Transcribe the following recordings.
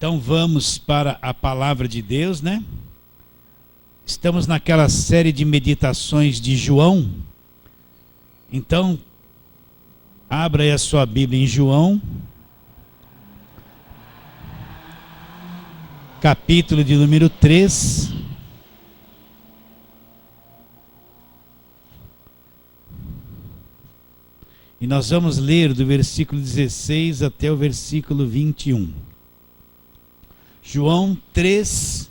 Então vamos para a palavra de Deus, né? Estamos naquela série de meditações de João. Então, abra aí a sua Bíblia em João, capítulo de número 3. E nós vamos ler do versículo 16 até o versículo 21. João 3,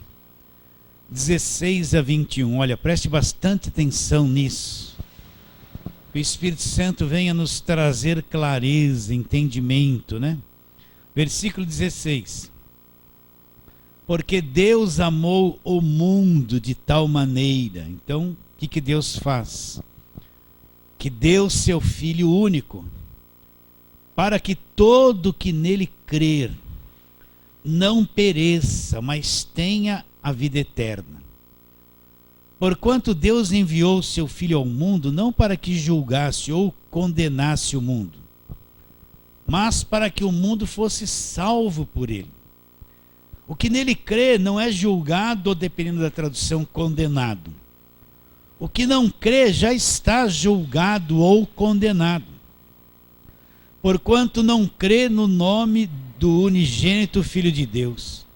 16 a 21. Olha, preste bastante atenção nisso. Que o Espírito Santo venha nos trazer clareza, entendimento, né? Versículo 16. Porque Deus amou o mundo de tal maneira. Então, o que Deus faz? Que deu seu Filho único, para que todo que nele crer não pereça, mas tenha a vida eterna. Porquanto Deus enviou seu Filho ao mundo, não para que julgasse ou condenasse o mundo, mas para que o mundo fosse salvo por ele. O que nele crê não é julgado, ou dependendo da tradução, condenado. O que não crê já está julgado ou condenado, porquanto não crê no nome do unigênito Filho de Deus.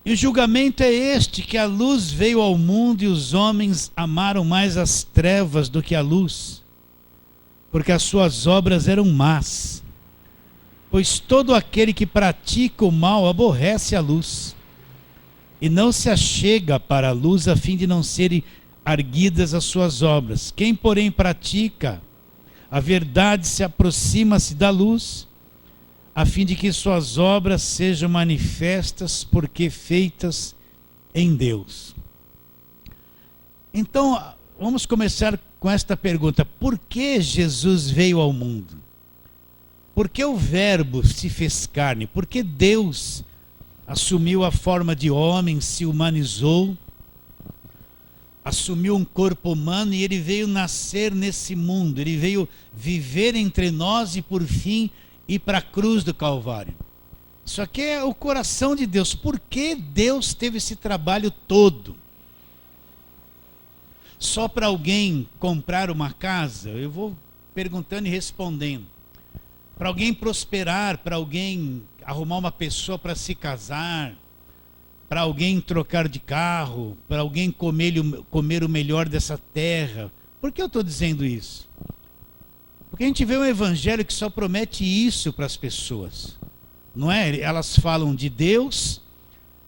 E o julgamento é este, que a luz veio ao mundo e os homens amaram mais as trevas do que a luz, porque as suas obras eram más. Pois todo aquele que pratica o mal aborrece a luz, e não se achega para a luz, a fim de não serem arguidas as suas obras. Quem, porém, pratica a verdade se aproxima-se da luz, a fim de que suas obras sejam manifestas, porque feitas em Deus. Então, vamos começar com esta pergunta: por que Jesus veio ao mundo? Por que o Verbo se fez carne? Por que Deus assumiu a forma de homem, se humanizou, assumiu um corpo humano e ele veio nascer nesse mundo, ele veio viver entre nós e por fim ir para a cruz do Calvário. Isso aqui é o coração de Deus. Por que Deus teve esse trabalho todo? Só para alguém comprar uma casa? Eu vou perguntando e respondendo. Para alguém prosperar, para alguém arrumar uma pessoa para se casar, para alguém trocar de carro, para alguém comer o melhor dessa terra. Por que eu estou dizendo isso? Porque a gente vê um evangelho que só promete isso para as pessoas, não é? Elas falam de Deus,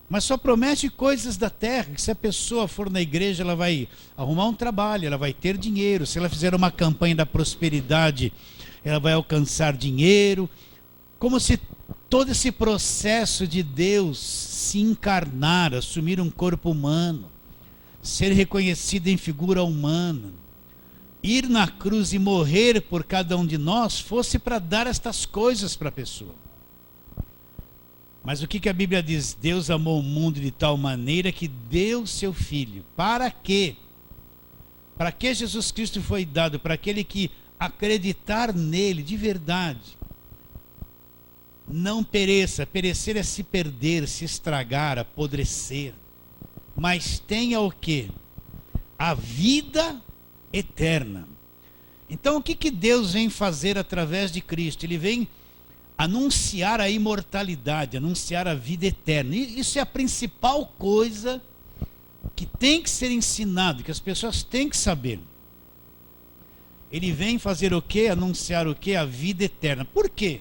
mas só promete coisas da terra, que se a pessoa for na igreja, ela vai arrumar um trabalho, ela vai ter dinheiro, se ela fizer uma campanha da prosperidade, ela vai alcançar dinheiro, como se todo esse processo de Deus se encarnar, assumir um corpo humano, ser reconhecido em figura humana, ir na cruz e morrer por cada um de nós, fosse para dar estas coisas para a pessoa. Mas o que a Bíblia diz? Deus amou o mundo de tal maneira que deu seu Filho. Para quê? Para que Jesus Cristo foi dado? Para aquele que acreditar nele de verdade não pereça. Perecer é se perder, se estragar, apodrecer, mas tenha o quê? A vida eterna. Então o que Deus vem fazer através de Cristo? Ele vem anunciar a imortalidade, anunciar a vida eterna. E isso é a principal coisa que tem que ser ensinado, que as pessoas têm que saber. Ele vem fazer o quê? Anunciar o quê? A vida eterna. Por quê?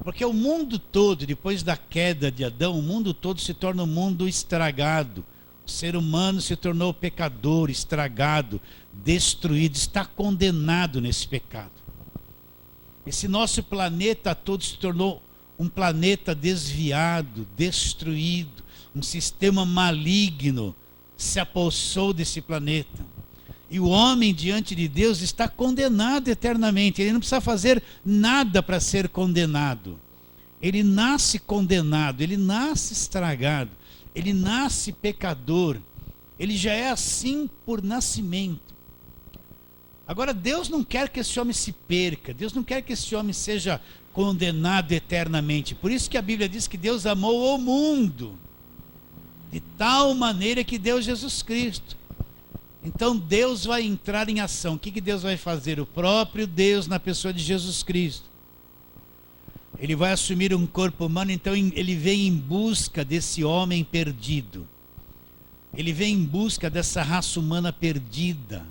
Porque o mundo todo, depois da queda de Adão, o mundo todo se torna um mundo estragado. O ser humano se tornou pecador, estragado, destruído, está condenado nesse pecado. Esse nosso planeta todo se tornou um planeta desviado, destruído. Um sistema maligno se apossou desse planeta. E o homem diante de Deus está condenado eternamente. Ele não precisa fazer nada para ser condenado. Ele nasce condenado, ele nasce estragado, ele nasce pecador. Ele já é assim por nascimento. Agora, Deus não quer que esse homem se perca. Deus não quer que esse homem seja condenado eternamente. Por isso que a Bíblia diz que Deus amou o mundo de tal maneira que deu Jesus Cristo. Então Deus vai entrar em ação. O que Deus vai fazer? O próprio Deus na pessoa de Jesus Cristo. Ele vai assumir um corpo humano, então ele vem em busca desse homem perdido. Ele vem em busca dessa raça humana perdida,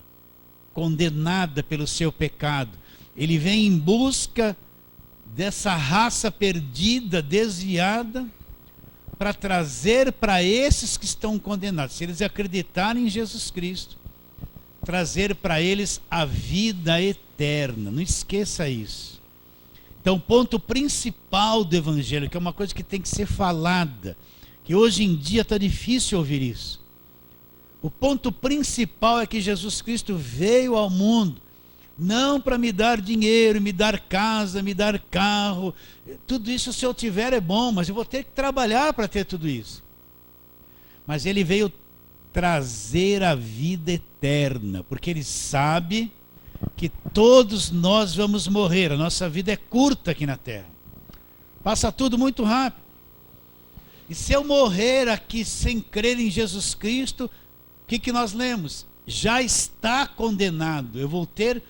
condenada pelo seu pecado. Ele vem em busca dessa raça perdida, desviada, para trazer para esses que estão condenados, se eles acreditarem em Jesus Cristo, trazer para eles a vida eterna. Não esqueça isso. Então, o ponto principal do Evangelho, que é uma coisa que tem que ser falada, que hoje em dia está difícil ouvir isso. O ponto principal é que Jesus Cristo veio ao mundo, não para me dar dinheiro, me dar casa, me dar carro. Tudo isso, se eu tiver, é bom, mas eu vou ter que trabalhar para ter tudo isso. Mas ele veio trazer a vida eterna, porque ele sabe que todos nós vamos morrer. A nossa vida é curta aqui na terra, passa tudo muito rápido. E se eu morrer aqui sem crer em Jesus Cristo, o que nós lemos? Já está condenado. Eu vou ter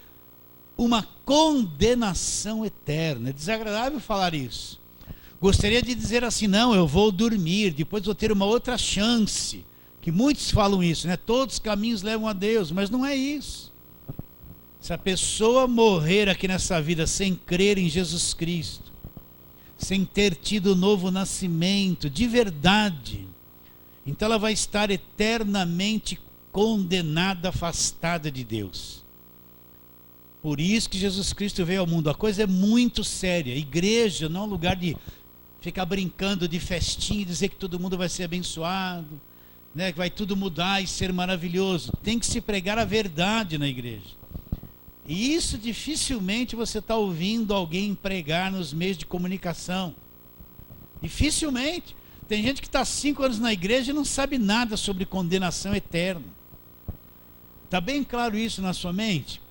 uma condenação eterna. É desagradável falar isso. Gostaria de dizer assim: não, eu vou dormir, depois vou ter uma outra chance. Que muitos falam isso, né? Todos os caminhos levam a Deus, mas não é isso. Se a pessoa morrer aqui nessa vida sem crer em Jesus Cristo, sem ter tido o novo nascimento de verdade, então ela vai estar eternamente condenada, afastada de Deus. Por isso que Jesus Cristo veio ao mundo. A coisa é muito séria. A igreja não é um lugar de ficar brincando de festinha e dizer que todo mundo vai ser abençoado, né, que vai tudo mudar e ser maravilhoso. Tem que se pregar a verdade na igreja. E isso dificilmente você está ouvindo alguém pregar nos meios de comunicação. Dificilmente. Tem gente que está 5 anos na igreja e não sabe nada sobre condenação eterna. Está bem claro isso na sua mente?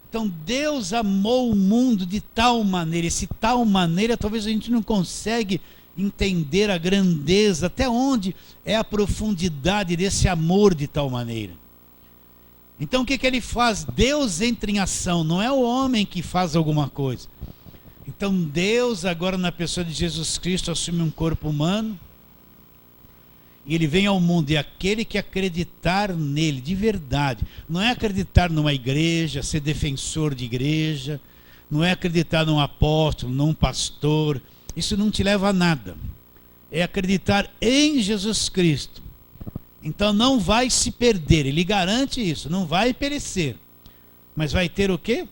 Então Deus amou o mundo de tal maneira, esse tal maneira talvez a gente não consegue entender a grandeza, até onde é a profundidade desse amor de tal maneira. Então o que ele faz? Deus entra em ação, não é o homem que faz alguma coisa. Então Deus agora na pessoa de Jesus Cristo assume um corpo humano, e ele vem ao mundo, e aquele que acreditar nele de verdade, não é acreditar numa igreja, ser defensor de igreja, não é acreditar num apóstolo, num pastor, isso não te leva a nada. É acreditar em Jesus Cristo. Então não vai se perder, ele garante isso, não vai perecer. Mas vai ter o quê?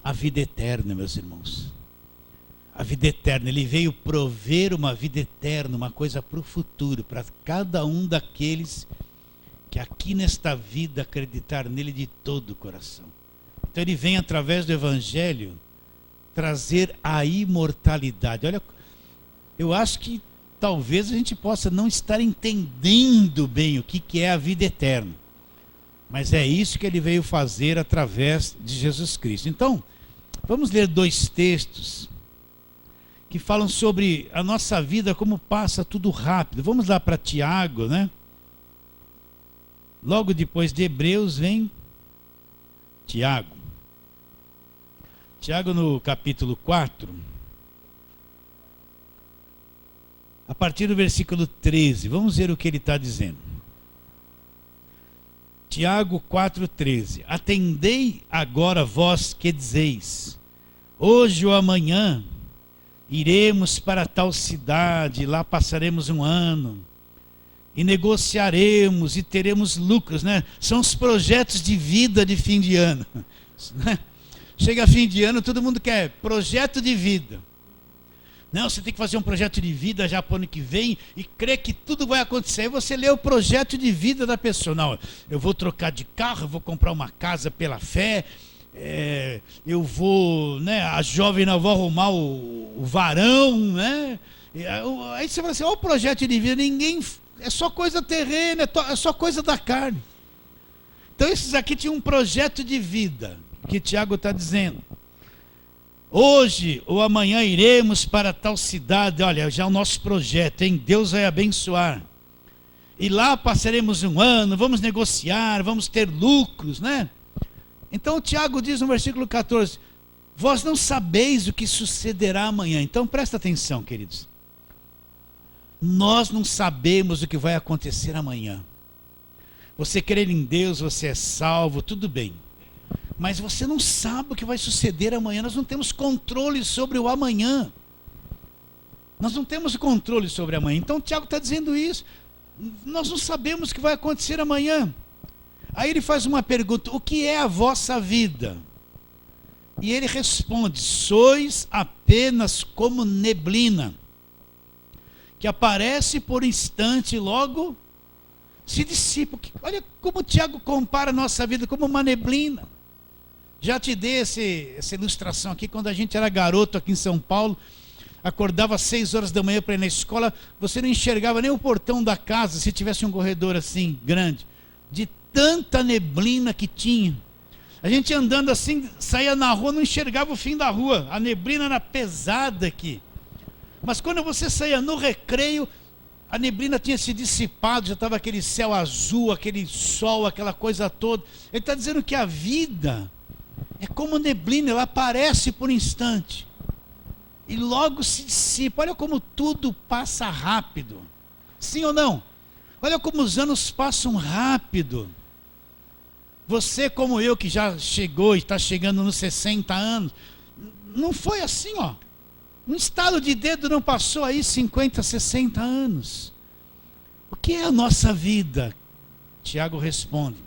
A vida eterna, meus irmãos. A vida eterna, ele veio prover uma vida eterna, uma coisa para o futuro, para cada um daqueles que aqui nesta vida acreditar nele de todo o coração. Então ele vem através do Evangelho trazer a imortalidade. Olha, eu acho que talvez a gente possa não estar entendendo bem o que é a vida eterna, mas é isso que ele veio fazer através de Jesus Cristo. Então, vamos ler 2 textos que falam sobre a nossa vida, como passa tudo rápido. Vamos lá para Tiago, né? Logo depois de Hebreus vem Tiago. Tiago no capítulo 4, a partir do versículo 13, vamos ver o que ele está dizendo. Tiago 4,13. Atendei agora vós que dizeis, hoje ou amanhã iremos para tal cidade, lá passaremos um ano, e negociaremos e teremos lucros, né? São os projetos de vida de fim de ano. Chega fim de ano, todo mundo quer projeto de vida. Não, você tem que fazer um projeto de vida já para o ano que vem e crer que tudo vai acontecer. Aí você lê o projeto de vida da pessoa. Não, eu vou trocar de carro, eu vou comprar uma casa pela fé, eu vou, né, a jovem não vai arrumar o varão, né? Aí você fala assim, olha o projeto de vida, ninguém, é só coisa terrena, é só coisa da carne. Então esses aqui tinham um projeto de vida, que Tiago está dizendo. Hoje ou amanhã iremos para tal cidade. Olha, já é o nosso projeto, hein? Deus vai abençoar. E lá passaremos um ano, vamos negociar, vamos ter lucros, né? Então o Tiago diz no versículo 14: vós não sabeis o que sucederá amanhã. Então presta atenção, queridos. Nós não sabemos o que vai acontecer amanhã. Você crer em Deus, você é salvo, tudo bem. Mas você não sabe o que vai suceder amanhã. Nós não temos controle sobre o amanhã. Nós não temos controle sobre amanhã. Então o Tiago está dizendo isso. Nós não sabemos o que vai acontecer amanhã. Aí ele faz uma pergunta: o que é a vossa vida? E ele responde: sois apenas como neblina, que aparece por instante e logo se dissipa. Olha como o Tiago compara a nossa vida como uma neblina. Já te dei essa ilustração aqui, quando a gente era garoto aqui em São Paulo, acordava às 6 horas da manhã para ir na escola, você não enxergava nem o portão da casa, se tivesse um corredor assim, grande, de tanta neblina que tinha. A gente andando assim, saía na rua, não enxergava o fim da rua, a neblina era pesada aqui. Mas quando você saía no recreio, a neblina tinha se dissipado, já estava aquele céu azul, aquele sol, aquela coisa toda. Ele está dizendo que a vida é como neblina, ela aparece por um instante e logo se dissipa. Olha como tudo passa rápido. Sim ou não? Olha como os anos passam rápido. Você como eu, que já chegou e está chegando nos 60 anos, não foi assim, ó. Um estalo de dedo não passou aí 50, 60 anos. O que é a nossa vida? Tiago responde: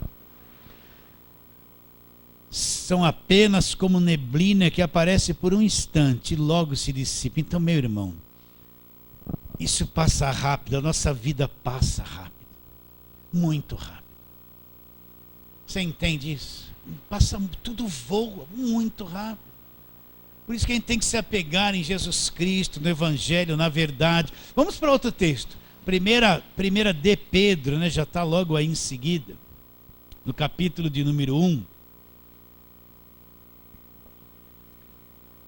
são apenas como neblina que aparece por um instante e logo se dissipa. Então, meu irmão, isso passa rápido, a nossa vida passa rápido, muito rápido. Você entende isso? Passa, tudo voa muito rápido. Por isso que a gente tem que se apegar em Jesus Cristo, no Evangelho, na verdade. Vamos para outro texto. Primeira de Pedro, né? Já está logo aí em seguida, no capítulo de número 1.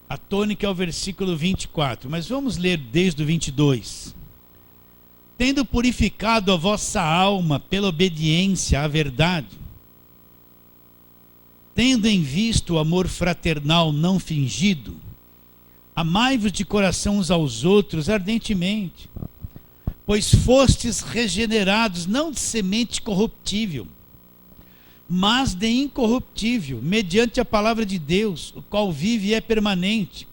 A tônica é o versículo 24, mas vamos ler desde o 22. Tendo purificado a vossa alma pela obediência à verdade, tendo em vista o amor fraternal não fingido, amai-vos de coração uns aos outros ardentemente, pois fostes regenerados não de semente corruptível, mas de incorruptível, mediante a palavra de Deus, o qual vive e é permanente.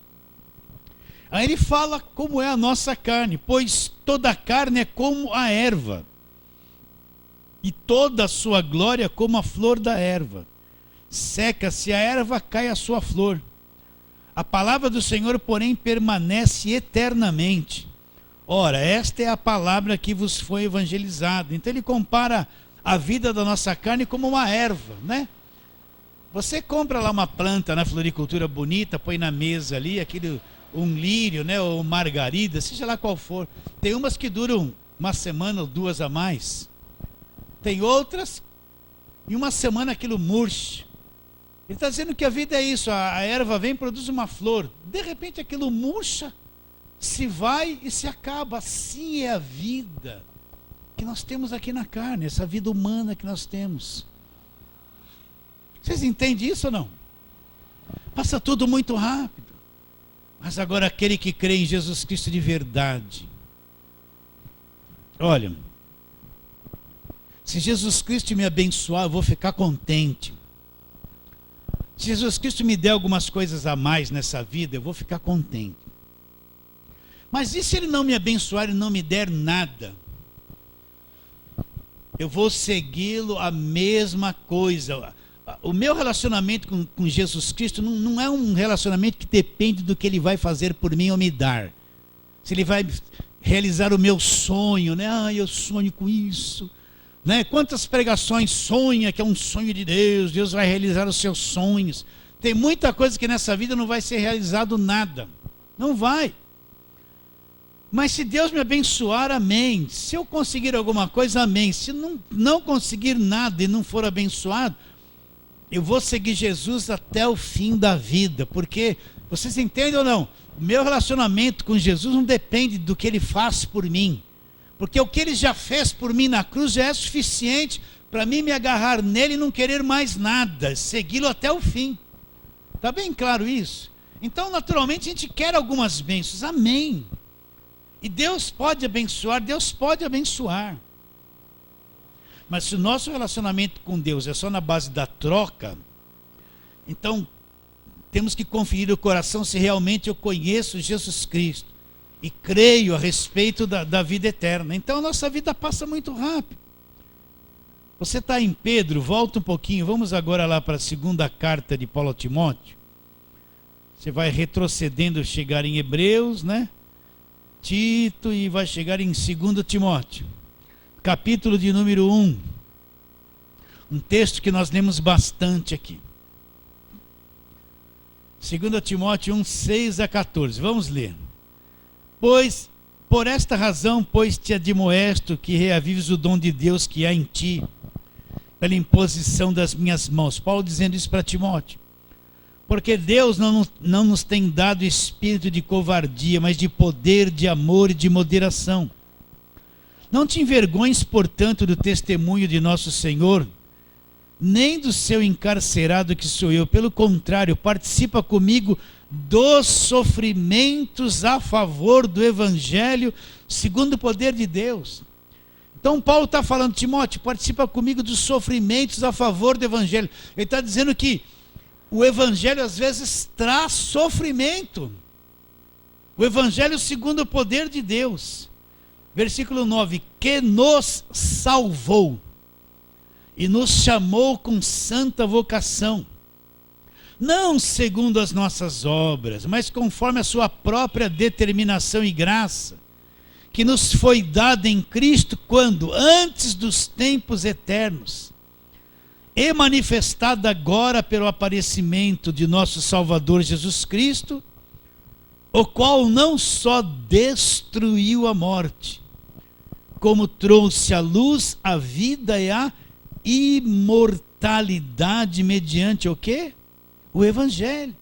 Aí ele fala como é a nossa carne: pois toda a carne é como a erva, e toda a sua glória como a flor da erva. Seca-se a erva, cai a sua flor. A palavra do Senhor, porém, permanece eternamente. Ora, esta é a palavra que vos foi evangelizada. Então ele compara a vida da nossa carne como uma erva, né? Você compra lá uma planta na floricultura bonita, põe na mesa ali, um lírio, né, ou margarida, seja lá qual for. Tem umas que duram uma semana ou duas a mais. Tem outras, em uma semana aquilo murcha. Ele está dizendo que a vida é isso: a erva vem, produz uma flor, de repente aquilo murcha, se vai e se acaba. Assim é a vida que nós temos aqui na carne, essa vida humana que nós temos. Vocês entendem isso ou não? Passa tudo muito rápido. Mas agora aquele que crê em Jesus Cristo de verdade, olha, se Jesus Cristo me abençoar, eu vou ficar contente. Se Jesus Cristo me der algumas coisas a mais nessa vida, eu vou ficar contente. Mas e se Ele não me abençoar e não me der nada? Eu vou segui-lo a mesma coisa. O meu relacionamento com Jesus Cristo não é um relacionamento que depende do que Ele vai fazer por mim ou me dar. Se Ele vai realizar o meu sonho, né? Eu sonho com isso. Né? Quantas pregações sonha que é um sonho de Deus, Deus vai realizar os seus sonhos. Tem muita coisa que nessa vida não vai ser realizado nada. Não vai. Mas se Deus me abençoar, amém. Se eu conseguir alguma coisa, amém. Se não conseguir nada e não for abençoado, eu vou seguir Jesus até o fim da vida, porque Vocês entendem ou não? O meu relacionamento com Jesus não depende do que ele faz por mim. Porque o que ele já fez por mim na cruz já é suficiente para mim me agarrar nele e não querer mais nada, segui-lo até o fim. Está bem claro isso? Então, naturalmente, a gente quer algumas bênçãos. Amém. E Deus pode abençoar, Deus pode abençoar. Mas se o nosso relacionamento com Deus é só na base da troca, então temos que conferir o coração se realmente eu conheço Jesus Cristo e creio a respeito da vida eterna. Então a nossa vida passa muito rápido. Você está em Pedro, volta um pouquinho, vamos agora lá para a segunda carta de Paulo a Timóteo. Você vai retrocedendo, chegar em Hebreus, né? Tito, e vai chegar em 2 Timóteo, capítulo de número 1. Um texto que nós lemos bastante aqui. 2 Timóteo 1, 6 a 14. Vamos ler. Pois, por esta razão, pois te admoesto que reavives o dom de Deus que há em ti, pela imposição das minhas mãos. Paulo dizendo isso para Timóteo. Porque Deus não nos tem dado espírito de covardia, mas de poder, de amor e de moderação. Não te envergonhes, portanto, do testemunho de nosso Senhor, nem do seu encarcerado que sou eu. Pelo contrário, participa comigo dos sofrimentos a favor do Evangelho, segundo o poder de Deus. Então Paulo está falando, Timóteo, participa comigo dos sofrimentos a favor do Evangelho. Ele está dizendo que o Evangelho às vezes traz sofrimento. O Evangelho segundo o poder de Deus. Versículo 9, que nos salvou e nos chamou com santa vocação, não segundo as nossas obras, mas conforme a sua própria determinação e graça, que nos foi dada em Cristo quando? Antes dos tempos eternos, e manifestada agora pelo aparecimento de nosso Salvador Jesus Cristo, o qual não só destruiu a morte, como trouxe à luz a vida e a imortalidade mediante o quê? O Evangelho,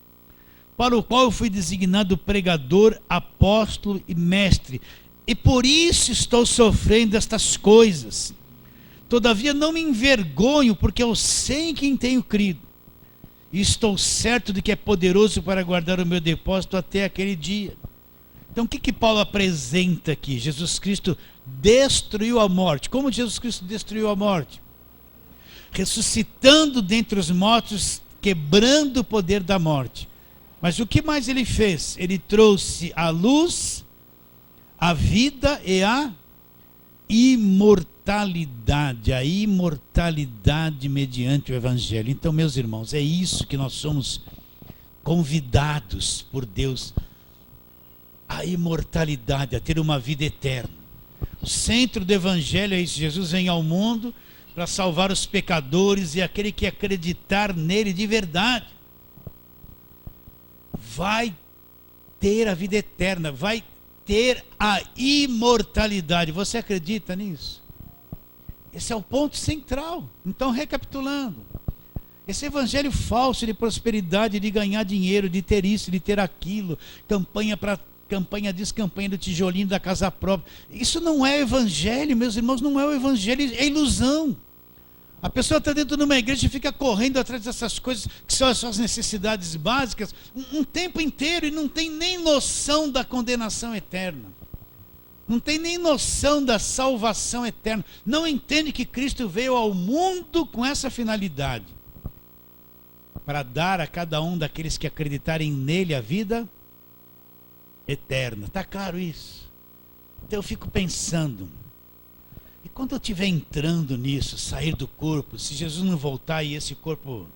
para o qual eu fui designado pregador, apóstolo e mestre, e por isso estou sofrendo estas coisas. Todavia não me envergonho, porque eu sei em quem tenho crido, e estou certo de que é poderoso para guardar o meu depósito até aquele dia. Então o que Paulo apresenta aqui? Jesus Cristo destruiu a morte. Como Jesus Cristo destruiu a morte? Ressuscitando dentre os mortos, quebrando o poder da morte. Mas o que mais ele fez? Ele trouxe a luz, a vida e a imortalidade mediante o Evangelho. Então, meus irmãos, é isso que nós somos convidados por Deus, a imortalidade, a ter uma vida eterna. O centro do Evangelho é isso: Jesus vem ao mundo para salvar os pecadores, e aquele que acreditar nele de verdade vai ter a vida eterna, vai ter a imortalidade. Você acredita nisso? Esse é o ponto central. Então, recapitulando, esse evangelho falso de prosperidade, de ganhar dinheiro, de ter isso, de ter aquilo, campanha para campanha disso, campanha do tijolinho da casa própria, isso não é evangelho, meus irmãos. Não é o evangelho, é ilusão. A pessoa está dentro de uma igreja e fica correndo atrás dessas coisas que são as suas necessidades básicas um tempo inteiro, e não tem nem noção da condenação eterna, não tem nem noção da salvação eterna, não entende que Cristo veio ao mundo com essa finalidade, para dar a cada um daqueles que acreditarem nele a vida eterna. Está claro isso? Então eu fico pensando, e quando eu estiver entrando nisso, sair do corpo, se Jesus não voltar e esse corpo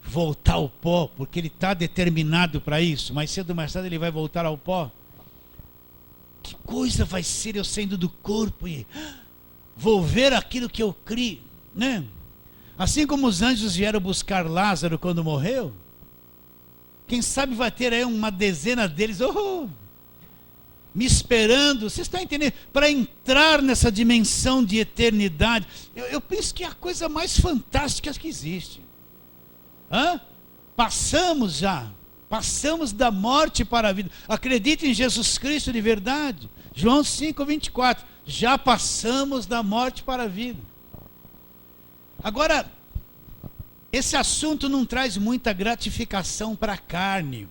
voltar ao pó, porque ele está determinado para isso, mais cedo ou mais tarde ele vai voltar ao pó, que coisa vai ser eu saindo do corpo e vou ver aquilo que eu criei, né? Assim como os anjos vieram buscar Lázaro quando morreu, quem sabe vai ter aí uma dezena deles, me esperando. Vocês estão entendendo? Para entrar nessa dimensão de eternidade. Eu penso que é a coisa mais fantástica que existe. Passamos já. Passamos da morte para a vida. Acredite em Jesus Cristo de verdade. João 5:24. Já passamos da morte para a vida. Agora, esse assunto não traz muita gratificação para a carne.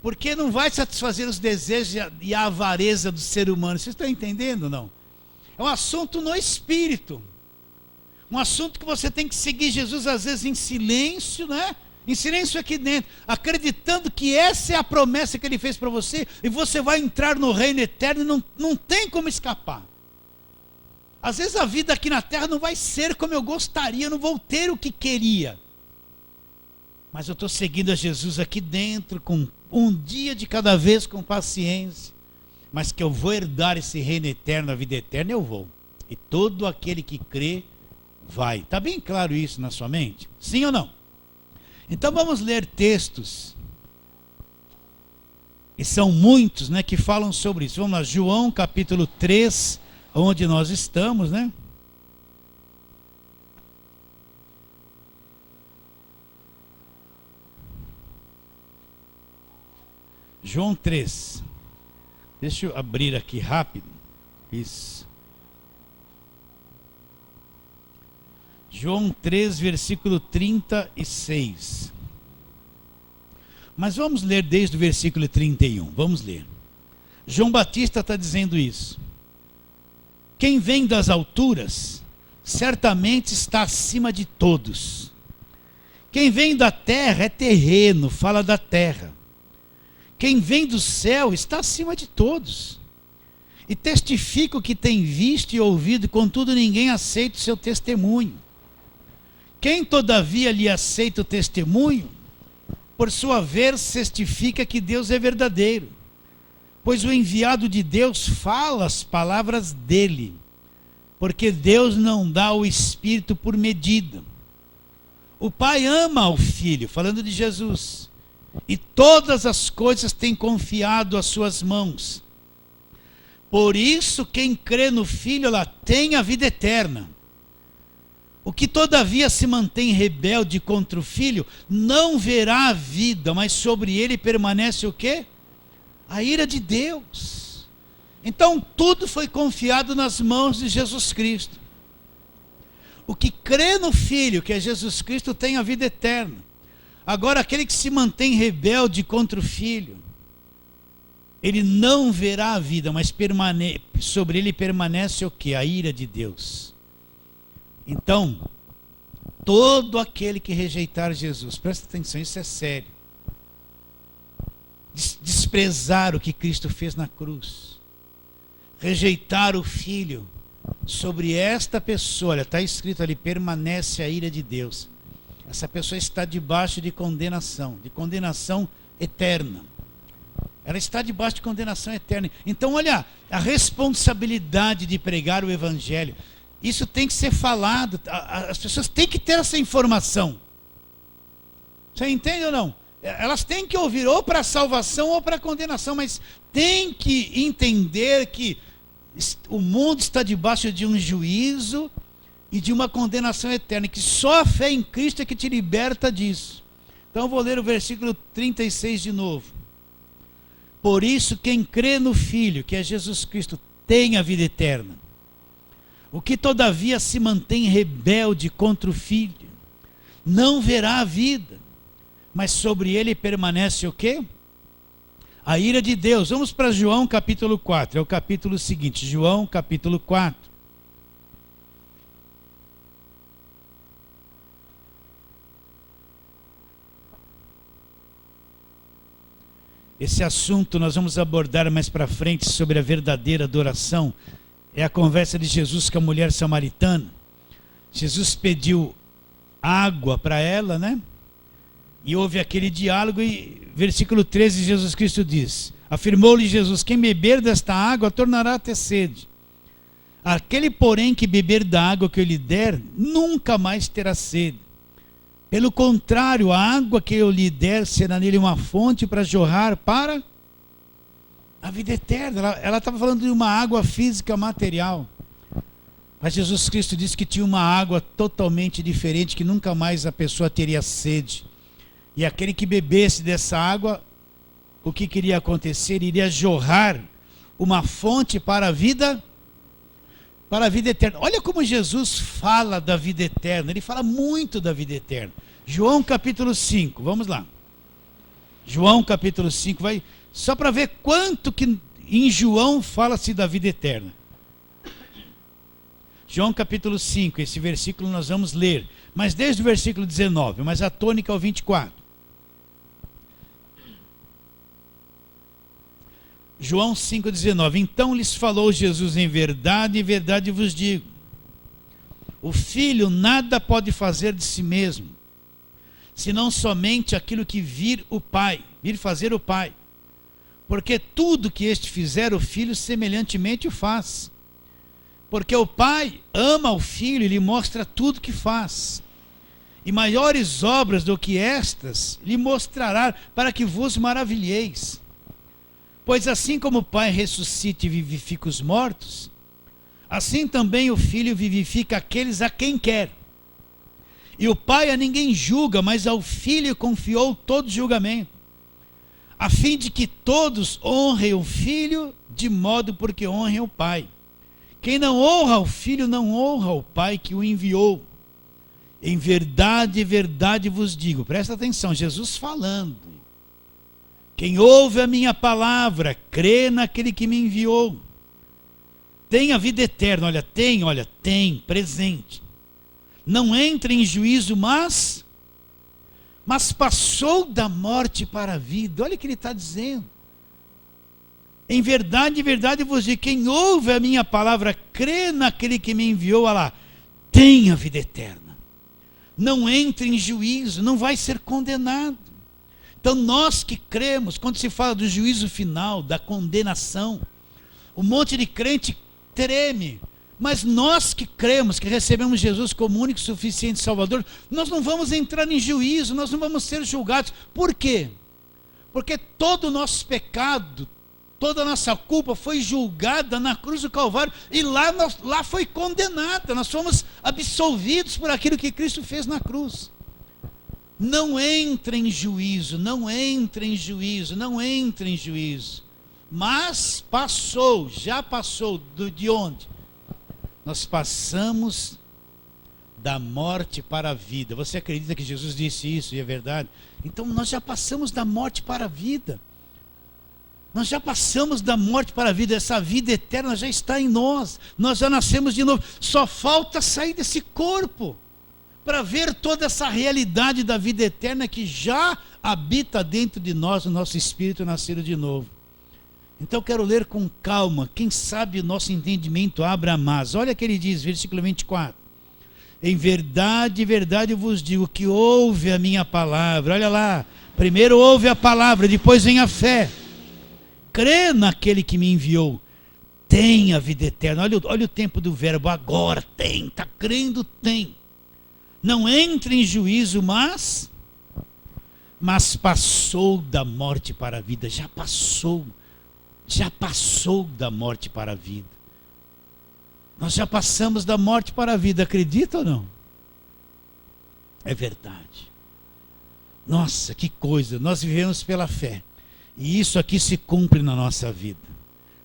Porque não vai satisfazer os desejos e a avareza do ser humano. Vocês estão entendendo ou não? É um assunto no espírito. Um assunto que você tem que seguir Jesus, às vezes, em silêncio, né? Em silêncio aqui dentro, acreditando que essa é a promessa que Ele fez para você, e você vai entrar no reino eterno e não tem como escapar. Às vezes a vida aqui na terra não vai ser como eu gostaria, eu não vou ter o que queria. Mas eu estou seguindo a Jesus aqui dentro, com um dia de cada vez, com paciência. Mas que eu vou herdar esse reino eterno, a vida eterna, eu vou. E todo aquele que crê, vai. Está bem claro isso na sua mente? Sim ou não? Então vamos ler textos. E são muitos, né, que falam sobre isso. Vamos lá, João capítulo 3, onde nós estamos, né? João 3. Deixa eu abrir aqui rápido. Isso. João 3, versículo 36. Mas vamos ler desde o versículo 31. Vamos ler. João Batista está dizendo isso. Quem vem das alturas, certamente está acima de todos. Quem vem da terra é terreno, fala da terra. Quem vem do céu está acima de todos. E testifica o que tem visto e ouvido, contudo ninguém aceita o seu testemunho. Quem todavia lhe aceita o testemunho, por sua vez testifica que Deus é verdadeiro. Pois o enviado de Deus fala as palavras dele, porque Deus não dá o Espírito por medida. O Pai ama o Filho, falando de Jesus, e todas as coisas tem confiado às suas mãos. Por isso, quem crê no Filho, ela tem a vida eterna. O que todavia se mantém rebelde contra o Filho, não verá a vida, mas sobre ele permanece o quê? A ira de Deus. Então tudo foi confiado nas mãos de Jesus Cristo. O que crê no Filho, que é Jesus Cristo, tem a vida eterna. Agora aquele que se mantém rebelde contra o Filho, ele não verá a vida, mas sobre ele permanece o quê? A ira de Deus. Então, todo aquele que rejeitar Jesus, presta atenção, isso é sério. Desprezar o que Cristo fez na cruz, rejeitar o Filho, sobre esta pessoa, olha, está escrito ali, permanece a ira de Deus. Essa pessoa está debaixo de condenação eterna. Ela está debaixo de condenação eterna. Então, olha, a responsabilidade de pregar o Evangelho, isso tem que ser falado, as pessoas têm que ter essa informação. Você entende ou não? Elas têm que ouvir ou para salvação ou para condenação, mas tem que entender que o mundo está debaixo de um juízo e de uma condenação eterna, que só a fé em Cristo é que te liberta disso. Então eu vou ler o versículo 36 de novo. Por isso quem crê no Filho, que é Jesus Cristo, tem a vida eterna. O que todavia se mantém rebelde contra o Filho, não verá a vida, mas sobre ele permanece o quê? A ira de Deus. Vamos para João capítulo 4, é o capítulo seguinte, João capítulo 4. Esse assunto nós vamos abordar mais para frente sobre a verdadeira adoração. É a conversa de Jesus com a mulher samaritana. Jesus pediu água para ela, né? E houve aquele diálogo e versículo 13, Jesus Cristo diz, afirmou-lhe Jesus, quem beber desta água tornará a ter sede. Aquele, porém, que beber da água que eu lhe der, nunca mais terá sede. Pelo contrário, a água que eu lhe der será nele uma fonte para jorrar para a vida eterna. Ela estava falando de uma água física material. Mas Jesus Cristo disse que tinha uma água totalmente diferente, que nunca mais a pessoa teria sede. E aquele que bebesse dessa água, o que queria acontecer? Iria jorrar uma fonte para a vida eterna. Olha como Jesus fala da vida eterna. Ele fala muito da vida eterna. João capítulo 5, vamos lá. João capítulo 5, vai só para ver quanto que em João fala-se da vida eterna. João capítulo 5, esse versículo nós vamos ler, mas desde o versículo 19, mas a tônica é o 24. João 5,19. Então lhes falou Jesus: em verdade vos digo, o filho nada pode fazer de si mesmo, senão somente aquilo que vir fazer o Pai. Porque tudo que este fizer, o filho semelhantemente o faz. Porque o Pai ama o filho e lhe mostra tudo que faz. E maiores obras do que estas lhe mostrará, para que vos maravilheis. Pois assim como o Pai ressuscita e vivifica os mortos, assim também o Filho vivifica aqueles a quem quer. E o Pai a ninguém julga, mas ao Filho confiou todo julgamento, a fim de que todos honrem o Filho, de modo porque honrem o Pai. Quem não honra o Filho, não honra o Pai que o enviou. Em verdade vos digo, presta atenção, Jesus falando. Quem ouve a minha palavra, crê naquele que me enviou, tem a vida eterna. Tem, presente. Não entra em juízo, mas passou da morte para a vida. Olha o que ele está dizendo. Em verdade vos digo, quem ouve a minha palavra, crê naquele que me enviou, olha lá, tem a vida eterna. Não entra em juízo, não vai ser condenado. Então nós que cremos, quando se fala do juízo final, da condenação, um monte de crente treme. Mas nós que cremos, que recebemos Jesus como único e suficiente Salvador, nós não vamos entrar em juízo, nós não vamos ser julgados. Por quê? Porque todo o nosso pecado, toda a nossa culpa foi julgada na cruz do Calvário, e lá foi condenada. Nós fomos absolvidos por aquilo que Cristo fez na cruz. Não entre em juízo, não entre em juízo, não entre em juízo. Mas já passou, de onde? Nós passamos da morte para a vida. Você acredita que Jesus disse isso e é verdade? Então nós já passamos da morte para a vida. Nós já passamos da morte para a vida. Essa vida eterna já está em nós. Nós já nascemos de novo. Só falta sair desse corpo para ver toda essa realidade da vida eterna que já habita dentro de nós, o nosso espírito nascido de novo. Então eu quero ler com calma, quem sabe o nosso entendimento abra mais. Olha o que ele diz, versículo 24. Em verdade vos digo, que ouve a minha palavra. Olha lá, primeiro ouve a palavra, depois vem a fé. Crê naquele que me enviou, tem a vida eterna. Olha o tempo do verbo, agora tem, está crendo, tem. Não entre em juízo, mas passou da morte para a vida. Já passou da morte para a vida. Nós já passamos da morte para a vida, acredita ou não? É verdade. Nossa, que coisa, nós vivemos pela fé. E isso aqui se cumpre na nossa vida.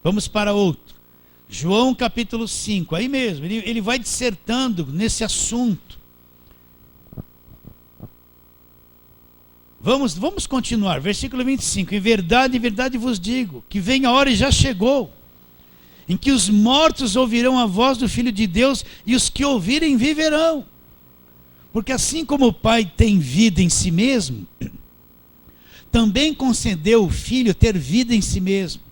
Vamos para outro. João capítulo 5, aí mesmo, ele vai dissertando nesse assunto. Vamos continuar, versículo 25. Em verdade vos digo, que vem a hora e já chegou, em que os mortos ouvirão a voz do Filho de Deus, e os que ouvirem viverão. Porque assim como o Pai tem vida em si mesmo, também concedeu o Filho ter vida em si mesmo,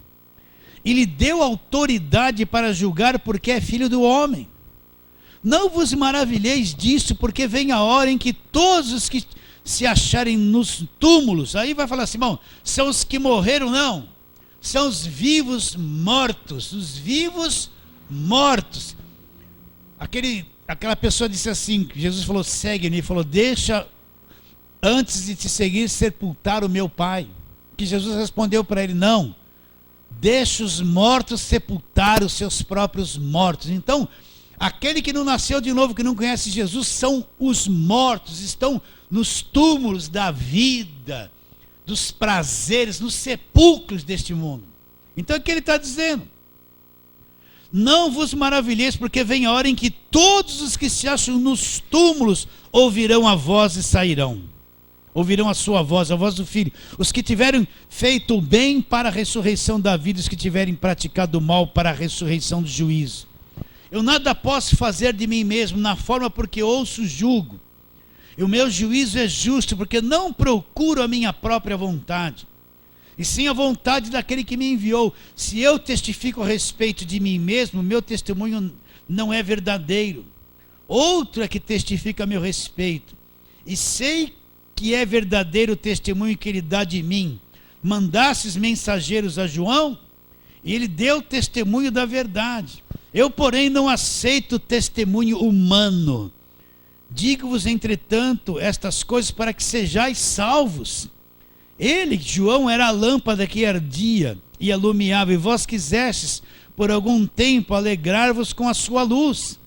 e lhe deu autoridade para julgar, porque é filho do homem. Não vos maravilheis disso, porque vem a hora em que todos os que se acharem nos túmulos, aí vai falar assim, bom, são os que morreram? Não, são os vivos mortos, aquela pessoa disse assim, Jesus falou, segue-me, ele falou, deixa, antes de te seguir, sepultar o meu Pai. Que Jesus respondeu para ele, não, deixa os mortos sepultar os seus próprios mortos. Então, Aquele que não nasceu de novo, que não conhece Jesus, são os mortos, estão nos túmulos da vida, dos prazeres, nos sepulcros deste mundo. Então o que ele está dizendo? Não vos maravilheis, porque vem a hora em que todos os que se acham nos túmulos ouvirão a voz e sairão. Ouvirão a sua voz, a voz do Filho. Os que tiverem feito o bem para a ressurreição da vida, os que tiverem praticado o mal para a ressurreição do juízo. Eu nada posso fazer de mim mesmo, na forma porque ouço julgo. E o meu juízo é justo, porque não procuro a minha própria vontade, e sim a vontade daquele que me enviou. Se eu testifico a respeito de mim mesmo, meu testemunho não é verdadeiro. Outro é que testifica a meu respeito. E sei que é verdadeiro o testemunho que ele dá de mim. Mandastes mensageiros a João, e ele deu testemunho da verdade. Eu, porém, não aceito testemunho humano. Digo-vos, entretanto, estas coisas para que sejais salvos. Ele, João, era a lâmpada que ardia e alumiava, e vós quisestes, por algum tempo, alegrar-vos com a sua luz.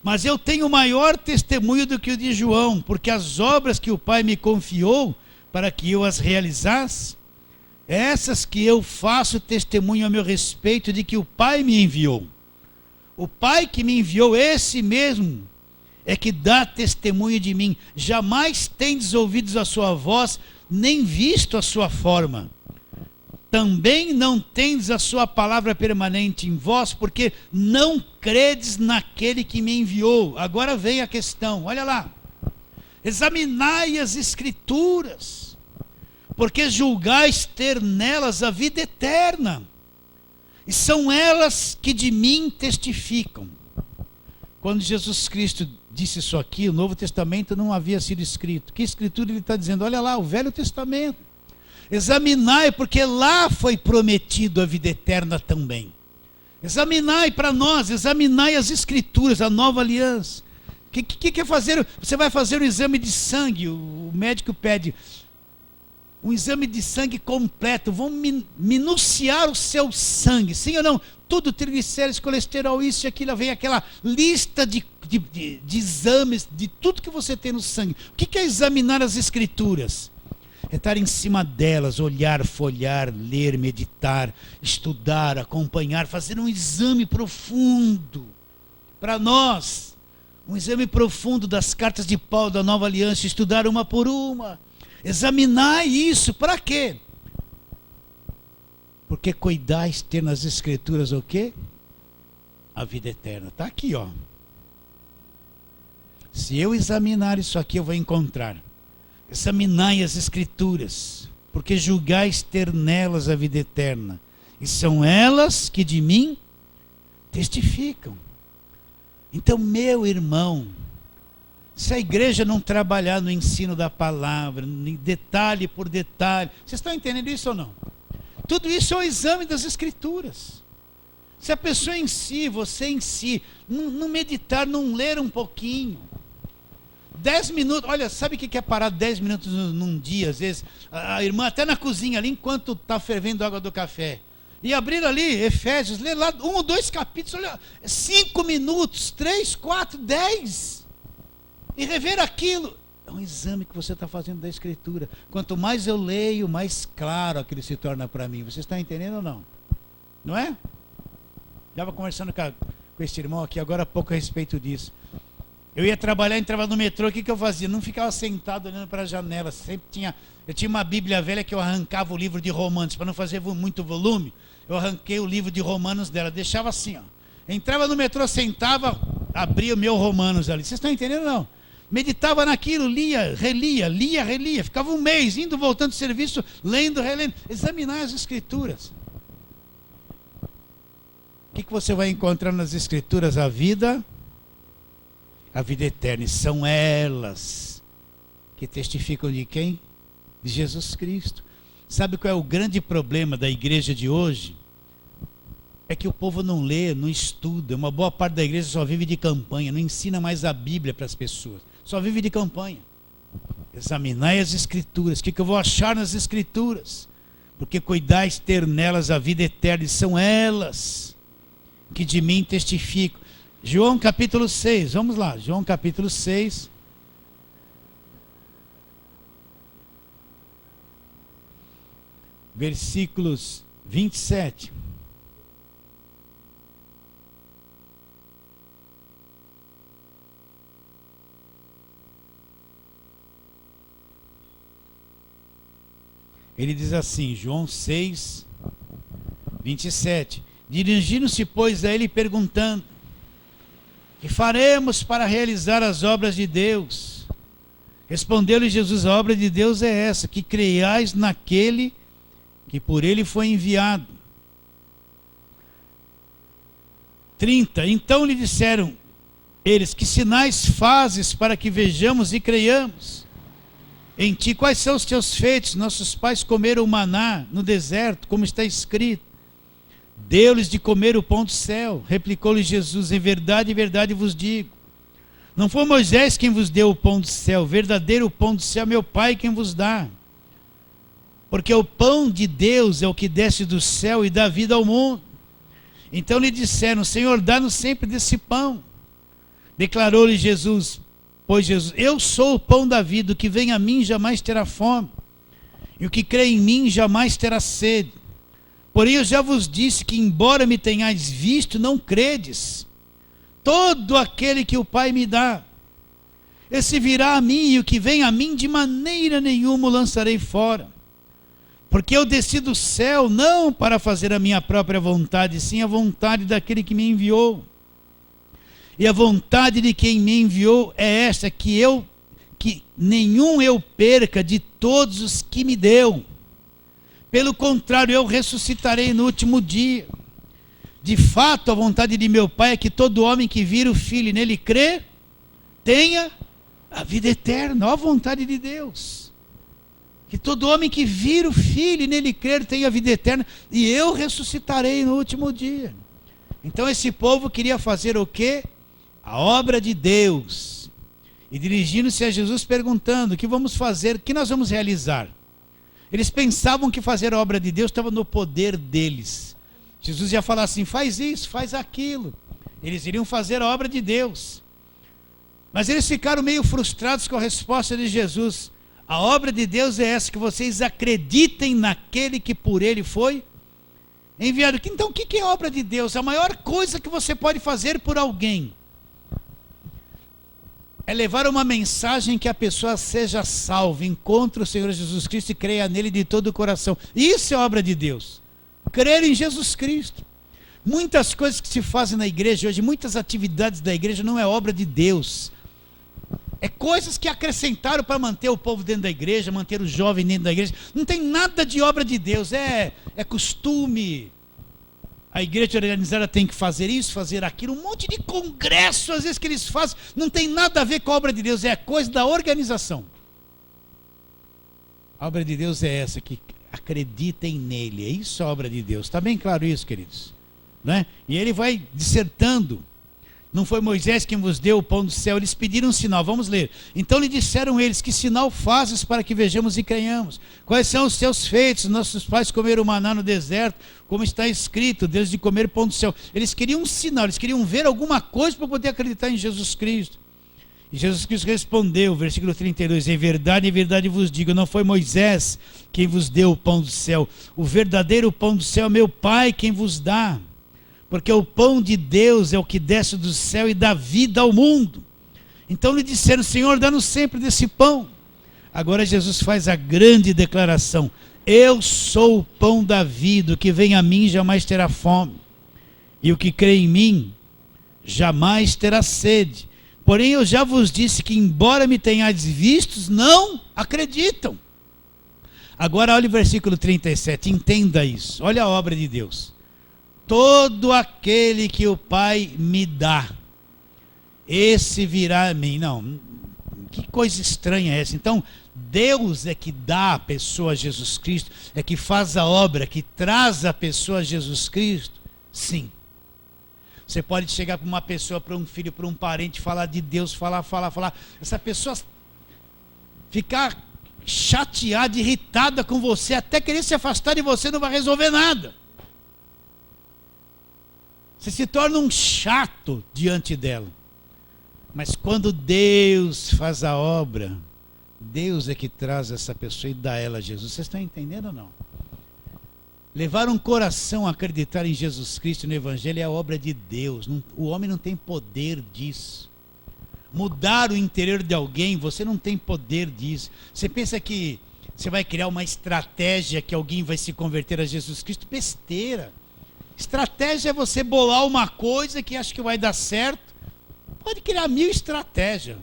Mas eu tenho maior testemunho do que o de João, porque as obras que o Pai me confiou, para que eu as realizasse, essas que eu faço testemunho a meu respeito de que o Pai me enviou. O Pai que me enviou, esse mesmo, é que dá testemunho de mim. Jamais tendes ouvido a sua voz, nem visto a sua forma. Também não tendes a sua palavra permanente em vós, porque não credes naquele que me enviou. Agora vem a questão, olha lá. Examinai as Escrituras, porque julgais ter nelas a vida eterna, e são elas que de mim testificam. Quando Jesus Cristo disse isso aqui, o Novo Testamento não havia sido escrito. Que escritura ele está dizendo? Olha lá, o Velho Testamento. Examinai, porque lá foi prometido a vida eterna também. Examinai para nós, examinai as Escrituras, a nova aliança. O que quer fazer? Você vai fazer um exame de sangue, o médico pede um exame de sangue completo, vão minuciar o seu sangue, sim ou não? Tudo, triglicéridos, colesterol, isso e aquilo, vem aquela lista de exames, de tudo que você tem no sangue. O que é examinar as Escrituras? É estar em cima delas, olhar, folhear, ler, meditar, estudar, acompanhar, fazer um exame profundo. Para nós, um exame profundo das cartas de Paulo da Nova Aliança, estudar uma por uma. Examinar isso, para quê? Porque cuidais ter nas Escrituras o quê? A vida eterna. Está aqui, ó. Se eu examinar isso aqui, eu vou encontrar. Examinai as Escrituras, porque julgais ter nelas a vida eterna, e são elas que de mim testificam. Então, meu irmão, se a igreja não trabalhar no ensino da palavra, detalhe por detalhe, vocês estão entendendo isso ou não? Tudo isso é o exame das Escrituras. Se a pessoa em si, você em si, não meditar, não ler um pouquinho, 10 minutos, olha, sabe o que é parar 10 minutos num dia? Às vezes, a irmã até na cozinha ali, enquanto está fervendo a água do café, e abrir ali, Efésios, ler lá 1 ou 2 capítulos, olha, 5 minutos, 3, 4, 10, e rever aquilo. É um exame que você está fazendo da Escritura. Quanto mais eu leio, mais claro aquilo se torna para mim. Você está entendendo ou não? Não é? Estava conversando com esse irmão aqui agora há pouco a respeito disso. Eu ia trabalhar, entrava no metrô, o que eu fazia? Não ficava sentado olhando para a janela. Eu tinha uma Bíblia velha que eu arrancava o livro de Romanos, para não fazer muito volume, eu arranquei o livro de Romanos dela, deixava assim, ó. Entrava no metrô, sentava, abria o meu Romanos ali. Vocês estão entendendo ou não? Meditava naquilo, lia, relia. Ficava um mês, indo, voltando do serviço, lendo, relendo. Examinar as Escrituras. O que você vai encontrar nas Escrituras? A vida eterna. E são elas que testificam de quem? De Jesus Cristo. Sabe qual é o grande problema da igreja de hoje? É que o povo não lê, não estuda. Uma boa parte da igreja só vive de campanha, não ensina mais a Bíblia para as pessoas. Só vive de campanha. Examinai as Escrituras. O que eu vou achar nas Escrituras? Porque cuidais ter nelas a vida eterna, e são elas que de mim testificam. João capítulo 6, vamos lá, João capítulo 6. Versículos 27. Ele diz assim, João 6, 27. Dirigindo-se, pois, a ele perguntando: que faremos para realizar as obras de Deus? Respondeu-lhe Jesus: a obra de Deus é essa, que creiais naquele que por ele foi enviado. 30. Então lhe disseram eles: que sinais fazes para que vejamos e creiamos? Em ti, quais são os teus feitos? Nossos pais comeram o maná no deserto, como está escrito. Deu-lhes de comer o pão do céu. Replicou-lhe Jesus: em verdade vos digo, não foi Moisés quem vos deu o pão do céu, o verdadeiro pão do céu é meu Pai quem vos dá. Porque o pão de Deus é o que desce do céu e dá vida ao mundo. Então lhe disseram: Senhor, dá-nos sempre desse pão. Declarou-lhe Jesus: pois Jesus, eu sou o pão da vida, o que vem a mim jamais terá fome, e o que crê em mim jamais terá sede. Porém eu já vos disse que, embora me tenhais visto, não credes. Todo aquele que o Pai me dá, esse virá a mim, e o que vem a mim de maneira nenhuma o lançarei fora. Porque eu desci do céu não para fazer a minha própria vontade, sim a vontade daquele que me enviou. E a vontade de quem me enviou é esta, que nenhum eu perca de todos os que me deu. Pelo contrário, eu ressuscitarei no último dia. De fato, a vontade de meu Pai é que todo homem que vira o Filho e nele crê, tenha a vida eterna. Ó, a vontade de Deus. Que todo homem que vira o Filho e nele crer, tenha a vida eterna. E eu ressuscitarei no último dia. Então esse povo queria fazer o quê? A obra de Deus. E dirigindo-se a Jesus perguntando: o que vamos fazer? O que nós vamos realizar? Eles pensavam que fazer a obra de Deus estava no poder deles. Jesus ia falar assim: faz isso, faz aquilo. Eles iriam fazer a obra de Deus. Mas eles ficaram meio frustrados com a resposta de Jesus. A obra de Deus é essa, que vocês acreditem naquele que por ele foi enviado. Então o que é a obra de Deus? A maior coisa que você pode fazer por alguém é levar uma mensagem que a pessoa seja salva, encontre o Senhor Jesus Cristo e creia nele de todo o coração. Isso é obra de Deus. Crer em Jesus Cristo. Muitas coisas que se fazem na igreja hoje, muitas atividades da igreja não é obra de Deus. É coisas que acrescentaram para manter o povo dentro da igreja, manter o jovem dentro da igreja. Não tem nada de obra de Deus, é costume. A igreja organizada tem que fazer isso, fazer aquilo, um monte de congresso, às vezes, que eles fazem, não tem nada a ver com a obra de Deus, é coisa da organização. A obra de Deus é essa, que acreditem nele, é isso a obra de Deus. Está bem claro isso, queridos? Né? E ele vai dissertando. Não foi Moisés quem vos deu o pão do céu, eles pediram um sinal, vamos ler. Então lhe disseram eles: que sinal fazes para que vejamos e creiamos? Quais são os teus feitos? Nossos pais comeram maná no deserto, como está escrito, Deus de comer pão do céu. Eles queriam um sinal, eles queriam ver alguma coisa para poder acreditar em Jesus Cristo. E Jesus Cristo respondeu, versículo 32, em verdade vos digo, não foi Moisés quem vos deu o pão do céu, o verdadeiro pão do céu é meu Pai quem vos dá. Porque o pão de Deus é o que desce do céu e dá vida ao mundo. Então lhe disseram: Senhor, dá-nos sempre desse pão. Agora Jesus faz a grande declaração: eu sou o pão da vida, o que vem a mim jamais terá fome, e o que crê em mim jamais terá sede. Porém eu já vos disse que, embora me tenhais vistos, não acreditam. Agora olha o versículo 37, entenda isso, olha a obra de Deus. Todo aquele que o Pai me dá, esse virá a mim. Não, que coisa estranha é essa? Então, Deus é que dá a pessoa a Jesus Cristo, é que faz a obra, que traz a pessoa a Jesus Cristo? Sim. Você pode chegar para uma pessoa, para um filho, para um parente, falar de Deus, falar. Essa pessoa ficar chateada, irritada com você, até querer se afastar de você, não vai resolver nada. Você se torna um chato diante dela. Mas quando Deus faz a obra, Deus é que traz essa pessoa e dá ela a Jesus. Vocês estão entendendo ou não? Levar um coração a acreditar em Jesus Cristo no Evangelho é a obra de Deus. O homem não tem poder disso. Mudar o interior de alguém, você não tem poder disso. Você pensa que você vai criar uma estratégia que alguém vai se converter a Jesus Cristo? Besteira. Estratégia é você bolar uma coisa que acha que vai dar certo. Pode criar 1000 estratégias.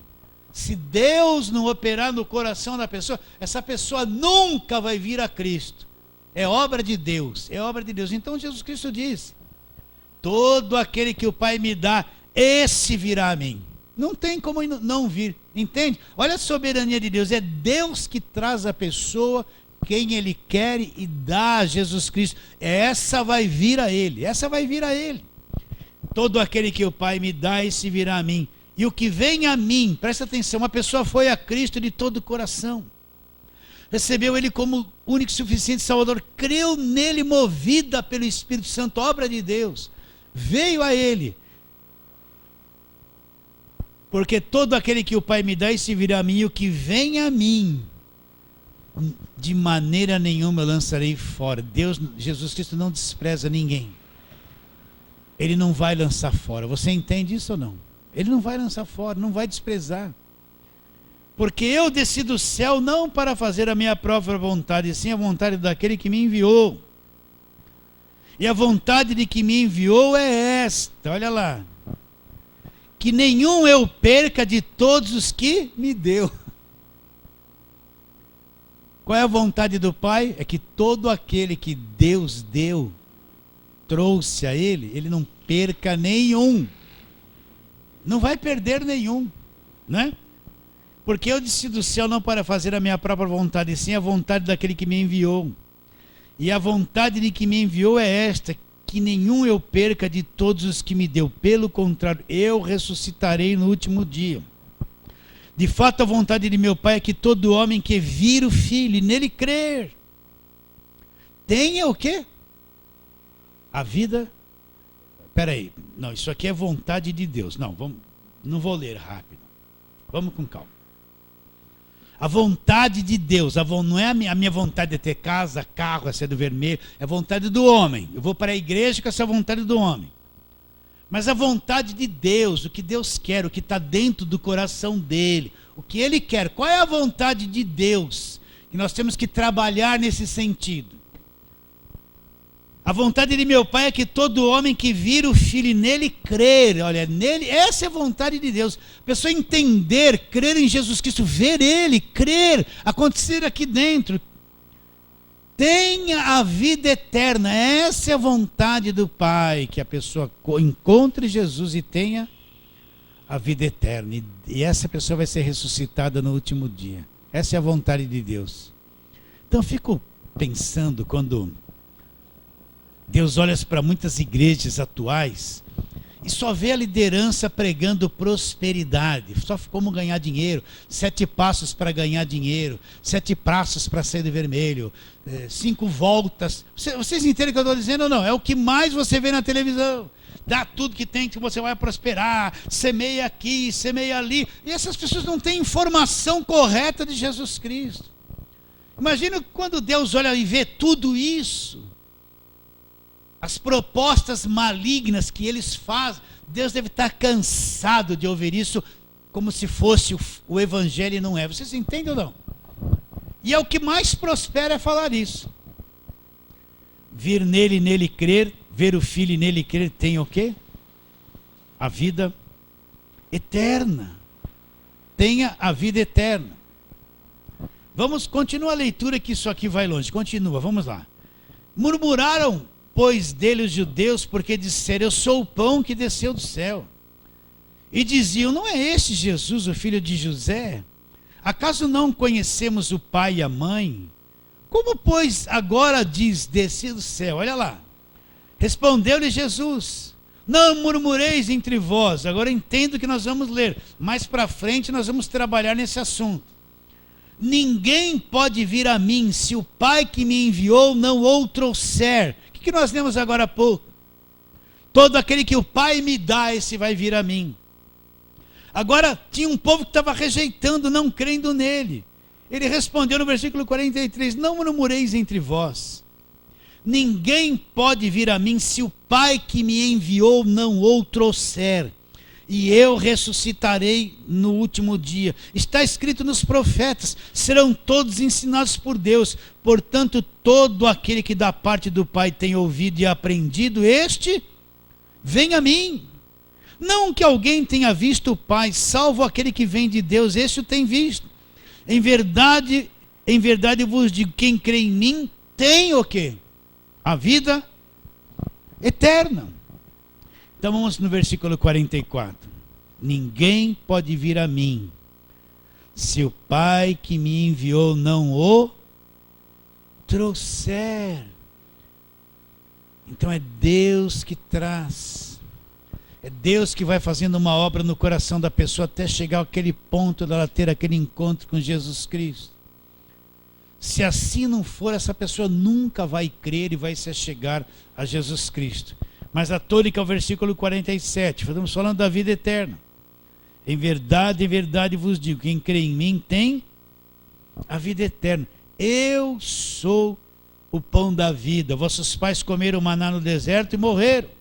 Se Deus não operar no coração da pessoa, essa pessoa nunca vai vir a Cristo. É obra de Deus, é obra de Deus. Então Jesus Cristo diz: todo aquele que o Pai me dá, esse virá a mim. Não tem como não vir, entende? Olha a soberania de Deus, é Deus que traz a pessoa, quem Ele quer e dá a Jesus Cristo. Essa vai vir a Ele, essa vai vir a Ele. Todo aquele que o Pai me dá, esse virá a mim. E o que vem a mim, presta atenção, uma pessoa foi a Cristo de todo o coração. Recebeu Ele como único e suficiente Salvador, creu nele movida pelo Espírito Santo, obra de Deus. Veio a Ele. Porque todo aquele que o Pai me dá, esse virá a mim, e o que vem a mim, de maneira nenhuma eu lançarei fora. Deus, Jesus Cristo não despreza ninguém. Ele não vai lançar fora. Você entende isso ou não? Ele não vai lançar fora, não vai desprezar. Porque eu desci do céu não para fazer a minha própria vontade, e sim a vontade daquele que me enviou. E a vontade de que me enviou é esta, olha lá. Que nenhum eu perca de todos os que me deu. Qual é a vontade do Pai? É que todo aquele que Deus deu, trouxe a Ele não perca nenhum. Não vai perder nenhum, né? Porque eu desci do céu não para fazer a minha própria vontade, e sim a vontade daquele que me enviou. E a vontade de que me enviou é esta, que nenhum eu perca de todos os que me deu. Pelo contrário, eu ressuscitarei no último dia. De fato, a vontade de meu Pai é que todo homem que vir o Filho e nele crer, tenha o quê? A vida. Espera aí, não, isso aqui é vontade de Deus. Não, não vou ler rápido. Vamos com calma. A vontade de Deus, não é a minha vontade de ter casa, carro, ser do vermelho, é a vontade do homem. Eu vou para a igreja com essa vontade do homem. Mas a vontade de Deus, o que Deus quer, o que está dentro do coração dele, o que ele quer. Qual é a vontade de Deus? E nós temos que trabalhar nesse sentido. A vontade de meu Pai é que todo homem que vira o Filho e nele crer, olha, nele, essa é a vontade de Deus. A pessoa entender, crer em Jesus Cristo, ver Ele, crer, acontecer aqui dentro. Tenha a vida eterna, essa é a vontade do Pai, que a pessoa encontre Jesus e tenha a vida eterna. E essa pessoa vai ser ressuscitada no último dia. Essa é a vontade de Deus. Então eu fico pensando quando Deus olha para muitas igrejas atuais e só vê a liderança pregando prosperidade, só como ganhar dinheiro, 7 passos para ganhar dinheiro, 7 passos para sair do vermelho, 5 voltas. Vocês entendem o que eu estou dizendo ou não? É o que mais você vê na televisão. Dá tudo que tem que você vai prosperar, semeia aqui, semeia ali. E essas pessoas não têm informação correta de Jesus Cristo. Imagina quando Deus olha e vê tudo isso. As propostas malignas que eles fazem, Deus deve estar cansado de ouvir isso como se fosse o Evangelho e não é. Vocês entendem ou não? E é o que mais prospera é falar isso. Vir nele e nele crer, ver o Filho e nele crer, tem o quê? A vida eterna. Tenha a vida eterna. Vamos, continua a leitura que isso aqui vai longe. Continua, vamos lá. Murmuraram pois dele os judeus, porque disseram, eu sou o pão que desceu do céu. E diziam, não é este Jesus, o filho de José? Acaso não conhecemos o pai e a mãe? Como, pois, agora diz, desci do céu? Olha lá. Respondeu-lhe Jesus, não murmureis entre vós. Agora entendo que nós vamos ler. Mais para frente nós vamos trabalhar nesse assunto. Ninguém pode vir a mim, se o Pai que me enviou não o trouxer. O que nós lemos agora há pouco? Todo aquele que o Pai me dá, esse vai vir a mim. Agora, tinha um povo que estava rejeitando, não crendo nele. Ele respondeu no versículo 43, não murmureis entre vós. Ninguém pode vir a mim se o Pai que me enviou não o trouxer. E eu ressuscitarei no último dia. Está escrito nos profetas, serão todos ensinados por Deus. Portanto, todo aquele que da parte do Pai tem ouvido e aprendido, este vem a mim. Não que alguém tenha visto o Pai, salvo aquele que vem de Deus, este o tem visto. Em verdade vos digo, quem crê em mim tem o quê? A vida eterna. Então vamos no versículo 44. Ninguém pode vir a mim, se o Pai que me enviou não o trouxer. Então é Deus que traz. É Deus que vai fazendo uma obra no coração da pessoa até chegar àquele ponto dela ter aquele encontro com Jesus Cristo. Se assim não for, essa pessoa nunca vai crer e vai se achegar a Jesus Cristo. Mas a tônica é o versículo 47, estamos falando da vida eterna. Em verdade vos digo, quem crê em mim tem a vida eterna. Eu sou o pão da vida. Vossos pais comeram maná no deserto e morreram.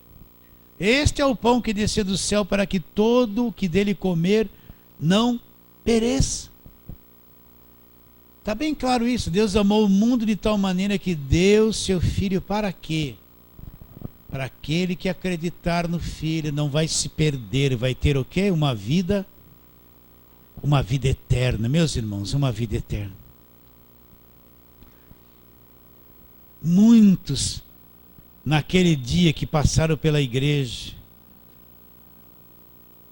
Este é o pão que desceu do céu para que todo o que dele comer não pereça. Está bem claro isso. Deus amou o mundo de tal maneira que deu seu Filho para quê? Para aquele que acreditar no Filho não vai se perder, vai ter o quê? Uma vida eterna. Meus irmãos, uma vida eterna. Muitos, naquele dia que passaram pela igreja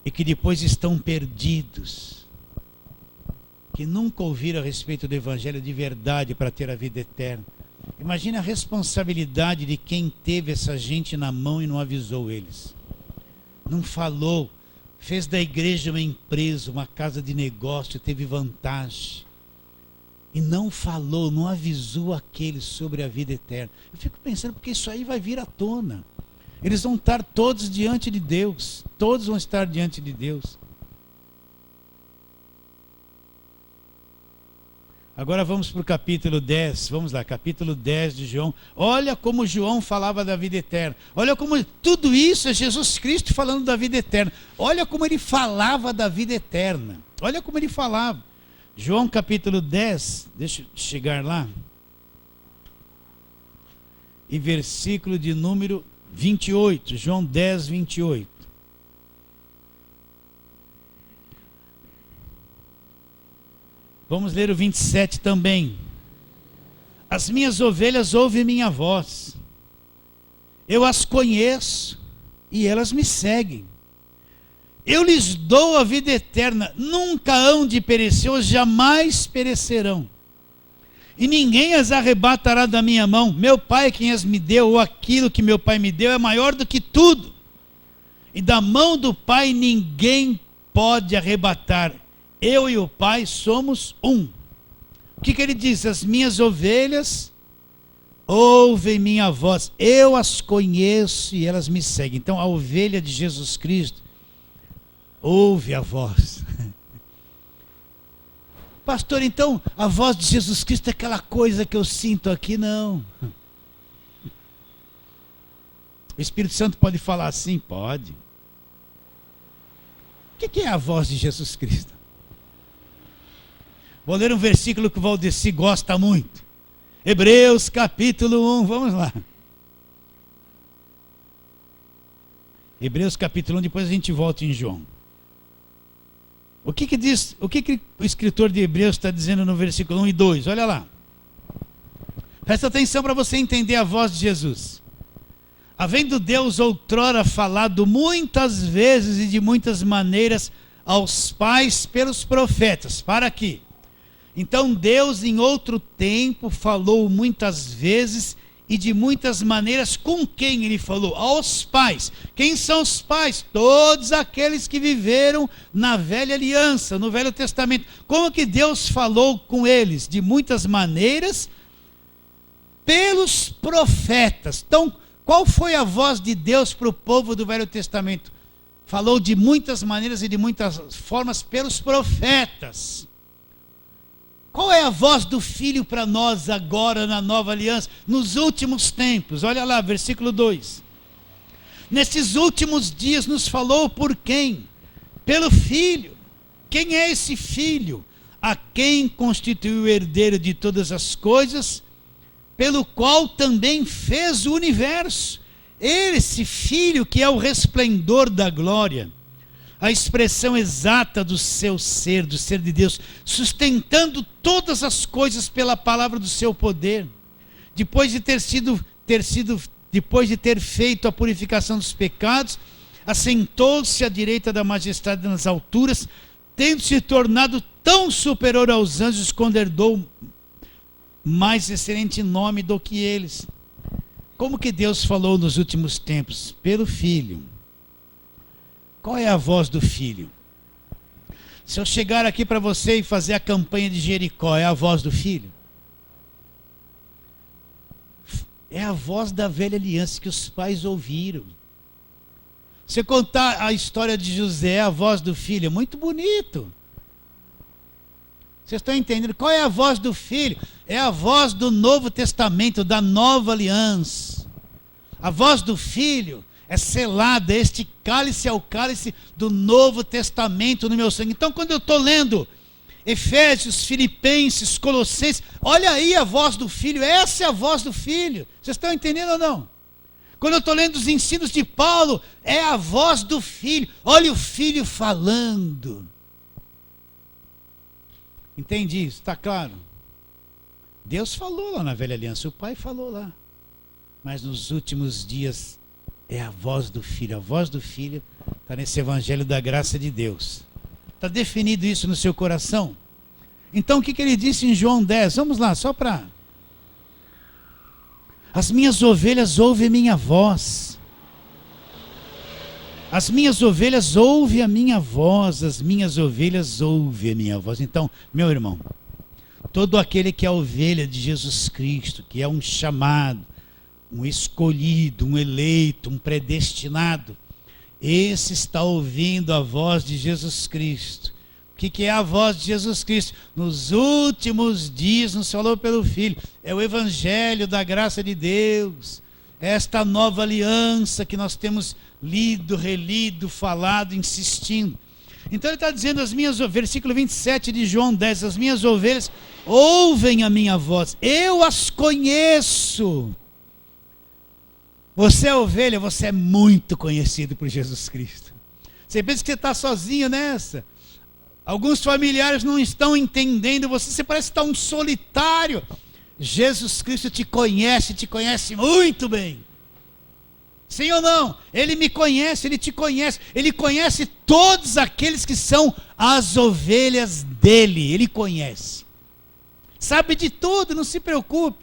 e que depois estão perdidos, que nunca ouviram a respeito do Evangelho de verdade para ter a vida eterna. Imagina a responsabilidade de quem teve essa gente na mão e não avisou eles. Não falou, fez da igreja uma empresa, uma casa de negócio, teve vantagem. E não falou, não avisou aqueles sobre a vida eterna. Eu fico pensando, porque isso aí vai vir à tona. Eles vão estar todos diante de Deus. Todos vão estar diante de Deus. Agora vamos para o capítulo 10, vamos lá, capítulo 10 de João. Olha como João falava da vida eterna. Olha como tudo isso é Jesus Cristo falando da vida eterna. Olha como ele falava da vida eterna. Olha como ele falava. João capítulo 10, deixa eu chegar lá. E versículo de número 28, João 10, 28. Vamos ler o 27 também. As minhas ovelhas ouvem minha voz. Eu as conheço e elas me seguem. Eu lhes dou a vida eterna. Nunca hão de perecer, ou jamais perecerão. E ninguém as arrebatará da minha mão. Meu Pai é quem as me deu, ou aquilo que meu Pai me deu é maior do que tudo. E da mão do Pai ninguém pode arrebatar. Eu e o Pai somos um. O que ele diz? As minhas ovelhas ouvem minha voz. Eu as conheço e elas me seguem. Então a ovelha de Jesus Cristo ouve a voz. Pastor, então a voz de Jesus Cristo é aquela coisa que eu sinto aqui? Não. O Espírito Santo pode falar assim? Pode. O que é a voz de Jesus Cristo? Vou ler um versículo que o Valdeci gosta muito. Hebreus capítulo 1, vamos lá. Hebreus capítulo 1, depois a gente volta em João. O que diz, o o escritor de Hebreus está dizendo no versículo 1 e 2? Olha lá. Presta atenção para você entender a voz de Jesus. Havendo Deus outrora falado muitas vezes e de muitas maneiras aos pais pelos profetas. Para quê? Então Deus em outro tempo falou muitas vezes e de muitas maneiras. Com quem ele falou? Aos pais. Quem são os pais? Todos aqueles que viveram na velha aliança, no Velho Testamento. Como que Deus falou com eles? De muitas maneiras pelos profetas. Então, Qual foi a voz de Deus para o povo do Velho Testamento? Falou de muitas maneiras e de muitas formas pelos profetas. Qual é a voz do Filho para nós agora na nova aliança, nos últimos tempos? Olha lá, versículo 2. Nesses últimos dias nos falou por quem? Pelo Filho. Quem é esse Filho? A quem constituiu o herdeiro de todas as coisas, pelo qual também fez o universo. Esse Filho que é o resplendor da glória, a expressão exata do seu ser, do ser de Deus, sustentando todas as coisas pela palavra do seu poder, depois de ter feito a purificação dos pecados, assentou-se à direita da majestade nas alturas, tendo se tornado tão superior aos anjos, quando herdou mais excelente nome do que eles. Como que Deus falou nos últimos tempos? Pelo Filho. Qual é a voz do Filho? Se eu chegar aqui para você e fazer a campanha de Jericó, é a voz do Filho? É a voz da velha aliança que os pais ouviram. Você contar a história de José, a voz do Filho, é muito bonito. Vocês estão entendendo? Qual é a voz do Filho? É a voz do Novo Testamento, da nova aliança. A voz do Filho é selada, este cálice é o cálice do Novo Testamento no meu sangue. Então, quando eu estou lendo Efésios, Filipenses, Colossenses, olha aí a voz do Filho, essa é a voz do Filho. Vocês estão entendendo ou não? Quando eu estou lendo os ensinos de Paulo, é a voz do Filho. Olha o Filho falando. Entende isso? Está claro? Deus falou lá na velha aliança, o Pai falou lá. Mas nos últimos dias é a voz do Filho. A voz do Filho está nesse evangelho da graça de Deus. Está definido isso no seu coração? Então o que ele disse em João 10? Vamos lá, só para... As minhas ovelhas ouvem minha voz. As minhas ovelhas ouvem a minha voz. As minhas ovelhas ouvem a minha voz. Então, meu irmão, todo aquele que é ovelha de Jesus Cristo, que é um chamado, um escolhido, um eleito, um predestinado, esse está ouvindo a voz de Jesus Cristo. O que é a voz de Jesus Cristo? Nos últimos dias nos falou pelo Filho. É o evangelho da graça de Deus. Esta nova aliança que nós temos lido, relido, falado, insistindo. Então ele está dizendo, versículo 27 de João 10, as minhas ovelhas ouvem a minha voz, eu as conheço. Você é ovelha, você é muito conhecido por Jesus Cristo. Você pensa que você está sozinho nessa? Alguns familiares não estão entendendo você parece estar um solitário. Jesus Cristo te conhece muito bem. Sim ou não? Ele me conhece, ele te conhece, ele conhece todos aqueles que são as ovelhas dele, ele conhece. Sabe de tudo, não se preocupe.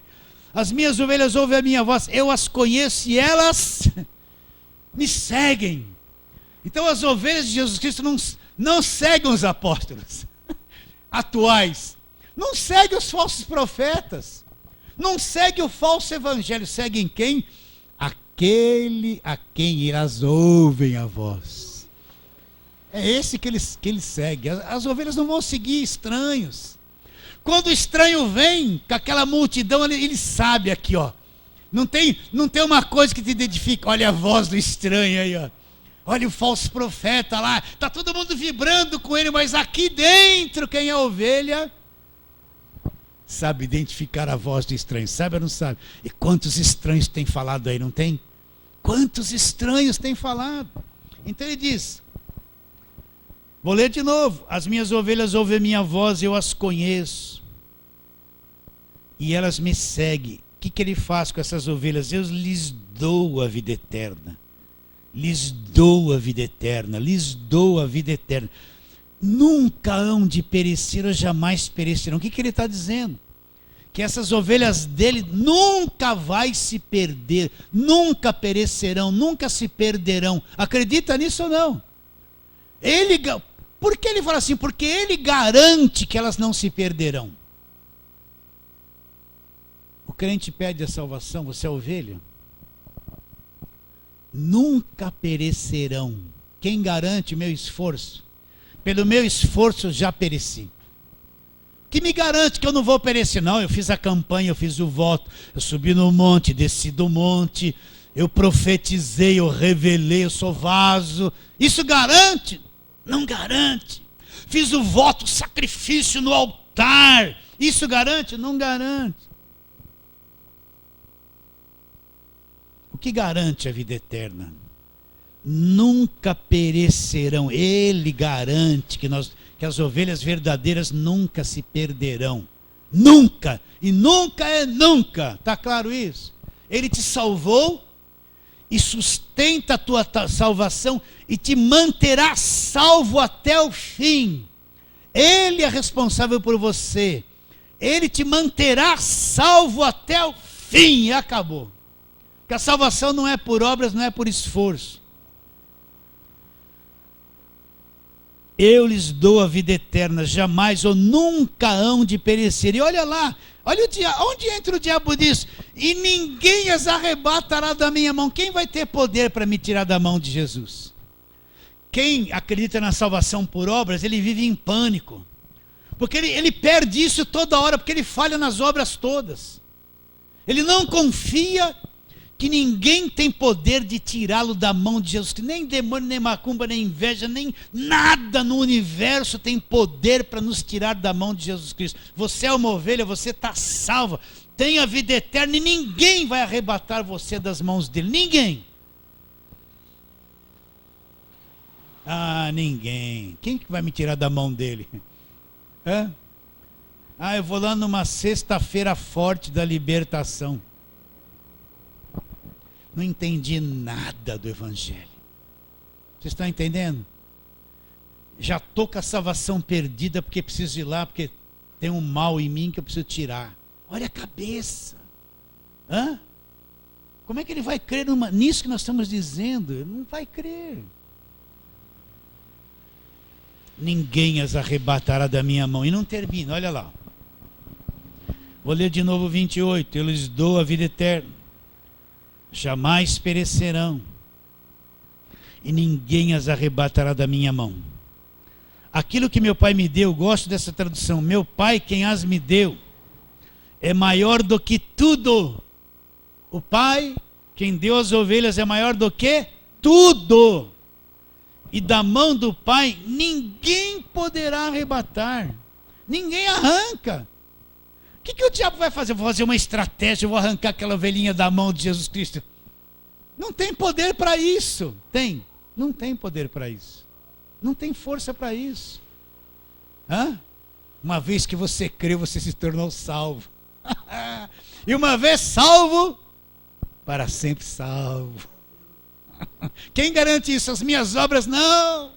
As minhas ovelhas ouvem a minha voz, eu as conheço e elas me seguem. Então as ovelhas de Jesus Cristo não seguem os apóstolos atuais, não seguem os falsos profetas, não seguem o falso evangelho, seguem quem? Aquele a quem elas ouvem a voz. É esse que eles seguem. As ovelhas não vão seguir estranhos. Quando o estranho vem com aquela multidão, ele sabe aqui, ó. Não tem uma coisa que te identifica. Olha a voz do estranho aí, ó. Olha o falso profeta lá. Está todo mundo vibrando com ele, mas aqui dentro, quem é a ovelha sabe identificar a voz do estranho. Sabe ou não sabe? E quantos estranhos tem falado aí, não tem? Quantos estranhos tem falado? Então ele diz, vou ler de novo. As minhas ovelhas ouvem a minha voz, eu as conheço. E elas me seguem. O que ele faz com essas ovelhas? Eu lhes dou a vida eterna. Lhes dou a vida eterna. Lhes dou a vida eterna. Nunca hão de perecer ou jamais perecerão. O que ele está dizendo? Que essas ovelhas dele nunca vai se perder. Nunca perecerão, nunca se perderão. Acredita nisso ou não? Por que ele fala assim? Porque ele garante que elas não se perderão. O crente pede a salvação, você é ovelha? nunca perecerão. Quem garante o meu esforço? Pelo meu esforço eu já pereci. Que me garante que eu não vou perecer? Não, eu fiz a campanha, eu fiz o voto, eu subi no monte, desci do monte, eu profetizei, eu revelei, eu sou vaso. Isso garante? Não garante. Fiz o voto, o sacrifício no altar. Isso garante? Não garante. O que garante a vida eterna? Nunca perecerão. Ele garante que as ovelhas verdadeiras nunca se perderão. Nunca. E nunca é nunca. Está claro isso? Ele te salvou e sustenta a tua salvação e te manterá salvo até o fim. Ele é responsável por você. Ele te manterá salvo até o fim. E acabou. Porque a salvação não é por obras, não é por esforço. Eu lhes dou a vida eterna, jamais ou nunca hão de perecer. E olha lá, olha onde entra o diabo disso? E ninguém as arrebatará da minha mão. Quem vai ter poder para me tirar da mão de Jesus? Quem acredita na salvação por obras, ele vive em pânico. Porque ele perde isso toda hora, porque ele falha nas obras todas. Ele não confia que ninguém tem poder de tirá-lo da mão de Jesus. Nem demônio, nem macumba, nem inveja, nem nada no universo tem poder para nos tirar da mão de Jesus Cristo. Você é uma ovelha, você está salva, tem a vida eterna e ninguém vai arrebatar você das mãos dele. Ninguém. Ah, ninguém. Quem que vai me tirar da mão dele? Hã? Ah, eu vou lá numa sexta-feira forte da libertação. Não entendi nada do evangelho. Vocês estão entendendo? Já estou com a salvação perdida porque preciso ir lá, porque tem um mal em mim que eu preciso tirar. Olha a cabeça. Hã? Como é que ele vai crer nisso que nós estamos dizendo? Ele não vai crer. Ninguém as arrebatará da minha mão. E não termina, olha lá. Vou ler de novo 28. Eu lhes dou a vida eterna. Jamais perecerão, e ninguém as arrebatará da minha mão. Aquilo que meu Pai me deu, gosto dessa tradução, meu Pai quem as me deu, é maior do que tudo. O Pai, quem deu as ovelhas, é maior do que tudo. E da mão do Pai, ninguém poderá arrebatar. Ninguém arranca. O que o diabo vai fazer? Eu vou fazer uma estratégia, eu vou arrancar aquela ovelhinha da mão de Jesus Cristo. Não tem poder para isso. Tem? Não tem poder para isso. Não tem força para isso. Hã? Uma vez que você creu, você se tornou salvo. E uma vez salvo, para sempre salvo. Quem garante isso? As minhas obras? Não.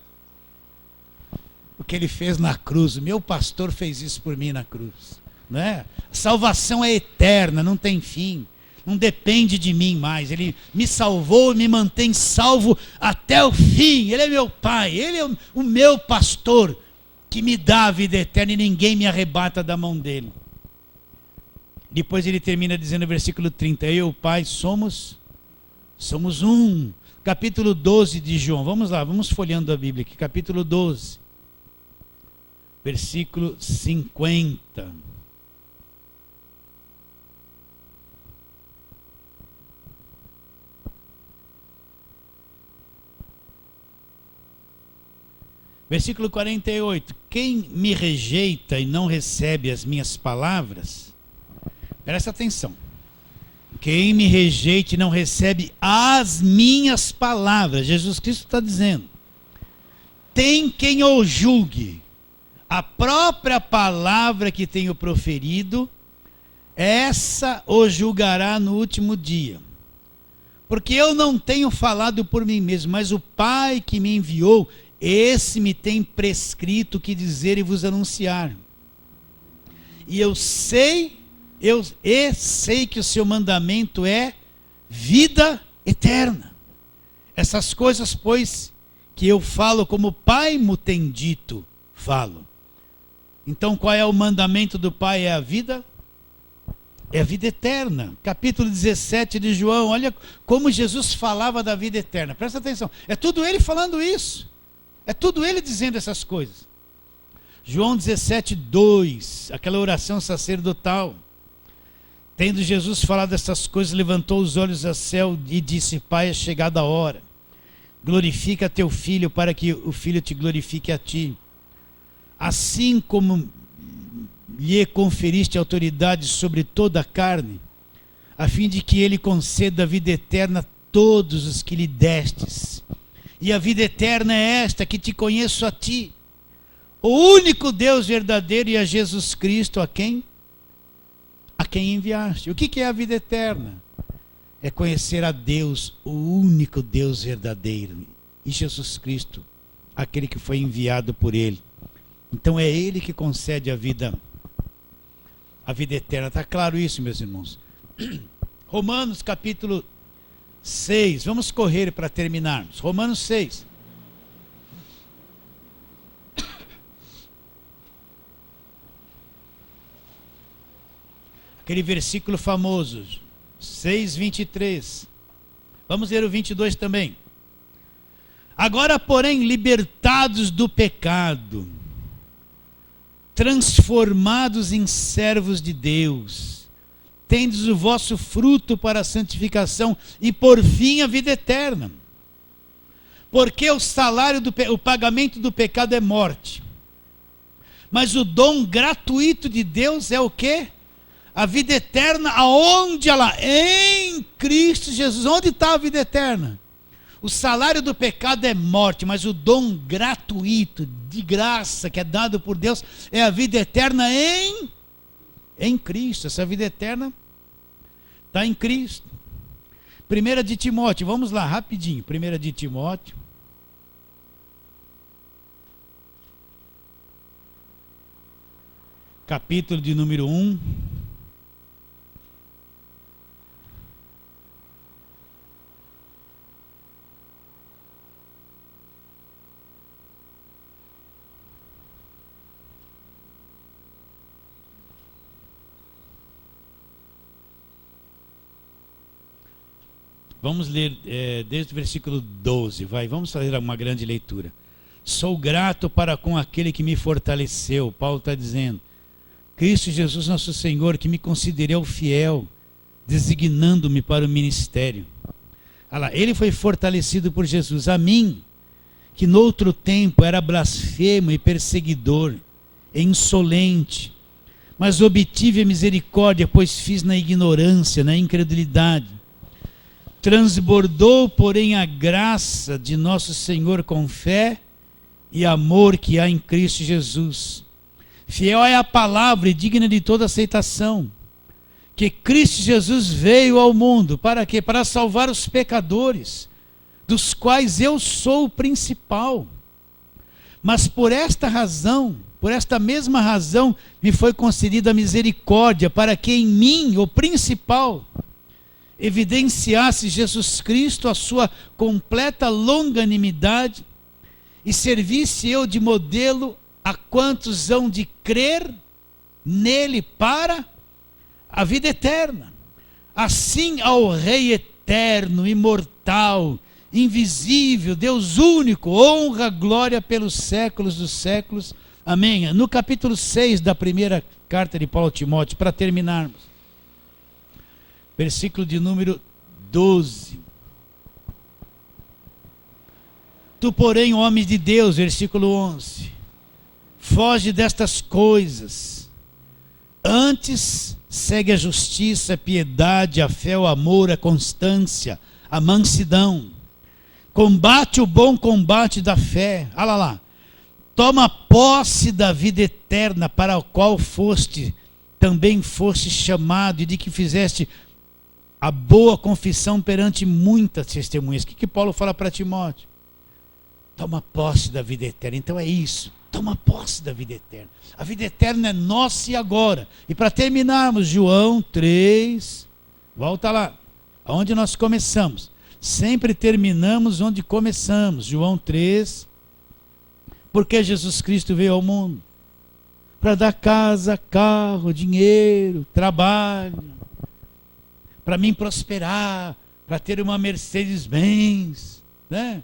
O que ele fez na cruz, o meu pastor fez isso por mim na cruz. Não é? A salvação é eterna, não tem fim, não depende de mim mais. Ele me salvou e me mantém salvo até o fim. Ele é meu Pai, Ele é o meu pastor que me dá a vida eterna e ninguém me arrebata da mão dele. Depois ele termina dizendo no versículo 30, eu e o Pai somos um. Capítulo 12 de João, vamos lá, vamos folheando a Bíblia aqui, capítulo 12, versículo 50. Versículo 48, quem me rejeita e não recebe as minhas palavras, presta atenção, quem me rejeita e não recebe as minhas palavras, Jesus Cristo está dizendo, tem quem o julgue, a própria palavra que tenho proferido, essa o julgará no último dia. Porque eu não tenho falado por mim mesmo, mas o Pai que me enviou, esse me tem prescrito o que dizer e vos anunciar. E eu sei que o seu mandamento é vida eterna. Essas coisas, pois, que eu falo como o Pai me tem dito, falo. Então, qual é o mandamento do Pai? É a vida É a vida eterna. Capítulo 17 de João, olha como Jesus falava da vida eterna. Presta atenção, é tudo ele falando isso. É tudo ele dizendo essas coisas. João 17, 2, aquela oração sacerdotal. Tendo Jesus falado essas coisas, levantou os olhos ao céu e disse: Pai, é chegada a hora. Glorifica teu filho, para que o filho te glorifique a ti. Assim como lhe conferiste autoridade sobre toda a carne, a fim de que ele conceda a vida eterna a todos os que lhe destes. E a vida eterna é esta, que te conheço a ti, o único Deus verdadeiro, e a Jesus Cristo, a quem enviaste. O que é a vida eterna? É conhecer a Deus, o único Deus verdadeiro, e Jesus Cristo, aquele que foi enviado por ele. Então é ele que concede a vida eterna. Está claro isso, meus irmãos? Romanos capítulo 6, vamos correr para terminarmos. Romanos 6. Aquele versículo famoso, 6:23. Vamos ler o 22 também. Agora, porém, libertados do pecado, transformados em servos de Deus, tendes o vosso fruto para a santificação e por fim a vida eterna. Porque o pagamento do pecado é morte. Mas o dom gratuito de Deus é o quê? A vida eterna, aonde ela? Em Cristo Jesus. Onde está a vida eterna? O salário do pecado é morte, mas o dom gratuito, de graça, que é dado por Deus, é a vida eterna em Cristo. Essa vida eterna está em Cristo. 1 de Timóteo, vamos lá, rapidinho. 1 de Timóteo. Capítulo de número 1. Vamos ler desde o versículo 12, vamos fazer uma grande leitura. Sou grato para com aquele que me fortaleceu, Paulo está dizendo, Cristo Jesus nosso Senhor, que me considerou fiel, designando-me para o ministério. Ele foi fortalecido por Jesus, a mim, que noutro tempo era blasfemo e perseguidor, e insolente, mas obtive a misericórdia, pois fiz na ignorância, na incredulidade. Transbordou, porém, a graça de nosso Senhor com fé e amor que há em Cristo Jesus. Fiel é a palavra e digna de toda aceitação, que Cristo Jesus veio ao mundo, para quê? Para salvar os pecadores, dos quais eu sou o principal. Mas por esta razão, por esta mesma razão, me foi concedida a misericórdia, para que em mim, o principal, evidenciasse Jesus Cristo a sua completa longanimidade e servisse eu de modelo a quantos hão de crer nele para a vida eterna. Assim ao Rei eterno, imortal, invisível, Deus único, honra, glória pelos séculos dos séculos. Amém. No capítulo 6 da primeira carta de Paulo a Timóteo, para terminarmos, versículo de número 12. Tu, porém, homem de Deus, versículo 11, foge destas coisas, antes segue a justiça, a piedade, a fé, o amor, a constância, a mansidão, combate o bom combate da fé, olha lá, toma posse da vida eterna, para a qual também foste chamado, e de que fizeste a boa confissão perante muitas testemunhas. O que Paulo fala para Timóteo? Toma posse da vida eterna. Então é isso, toma posse da vida eterna. A vida eterna é nossa e agora. E para terminarmos, João 3, volta lá, aonde nós começamos. Sempre terminamos onde começamos. João 3, porque Jesus Cristo veio ao mundo para dar casa, carro, dinheiro, trabalho, para mim prosperar, para ter uma Mercedes-Benz, né?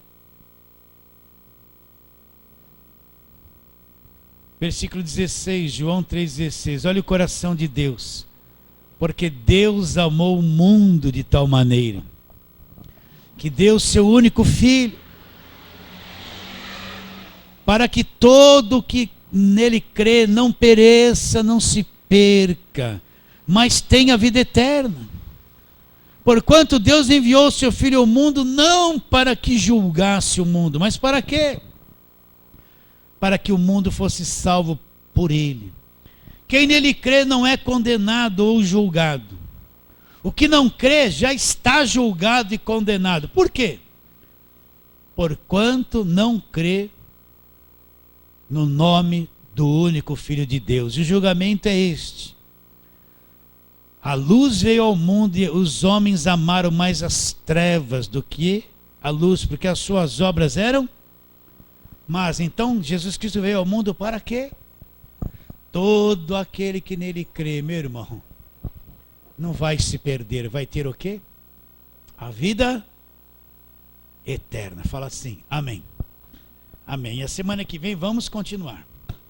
Versículo 16, João 3,16. Olha o coração de Deus. Porque Deus amou o mundo de tal maneira que deu o seu único filho, para que todo que nele crê não pereça, não se perca, mas tenha vida eterna. Porquanto Deus enviou o seu Filho ao mundo, não para que julgasse o mundo, mas para quê? Para que o mundo fosse salvo por ele. Quem nele crê não é condenado ou julgado. O que não crê já está julgado e condenado. Por quê? Porquanto não crê no nome do único Filho de Deus. E o julgamento é este: a luz veio ao mundo e os homens amaram mais as trevas do que a luz, porque as suas obras eram más. Então Jesus Cristo veio ao mundo para quê? Todo aquele que nele crê, meu irmão, não vai se perder, vai ter o quê? A vida eterna. Fala assim, amém. Amém. E a semana que vem vamos continuar.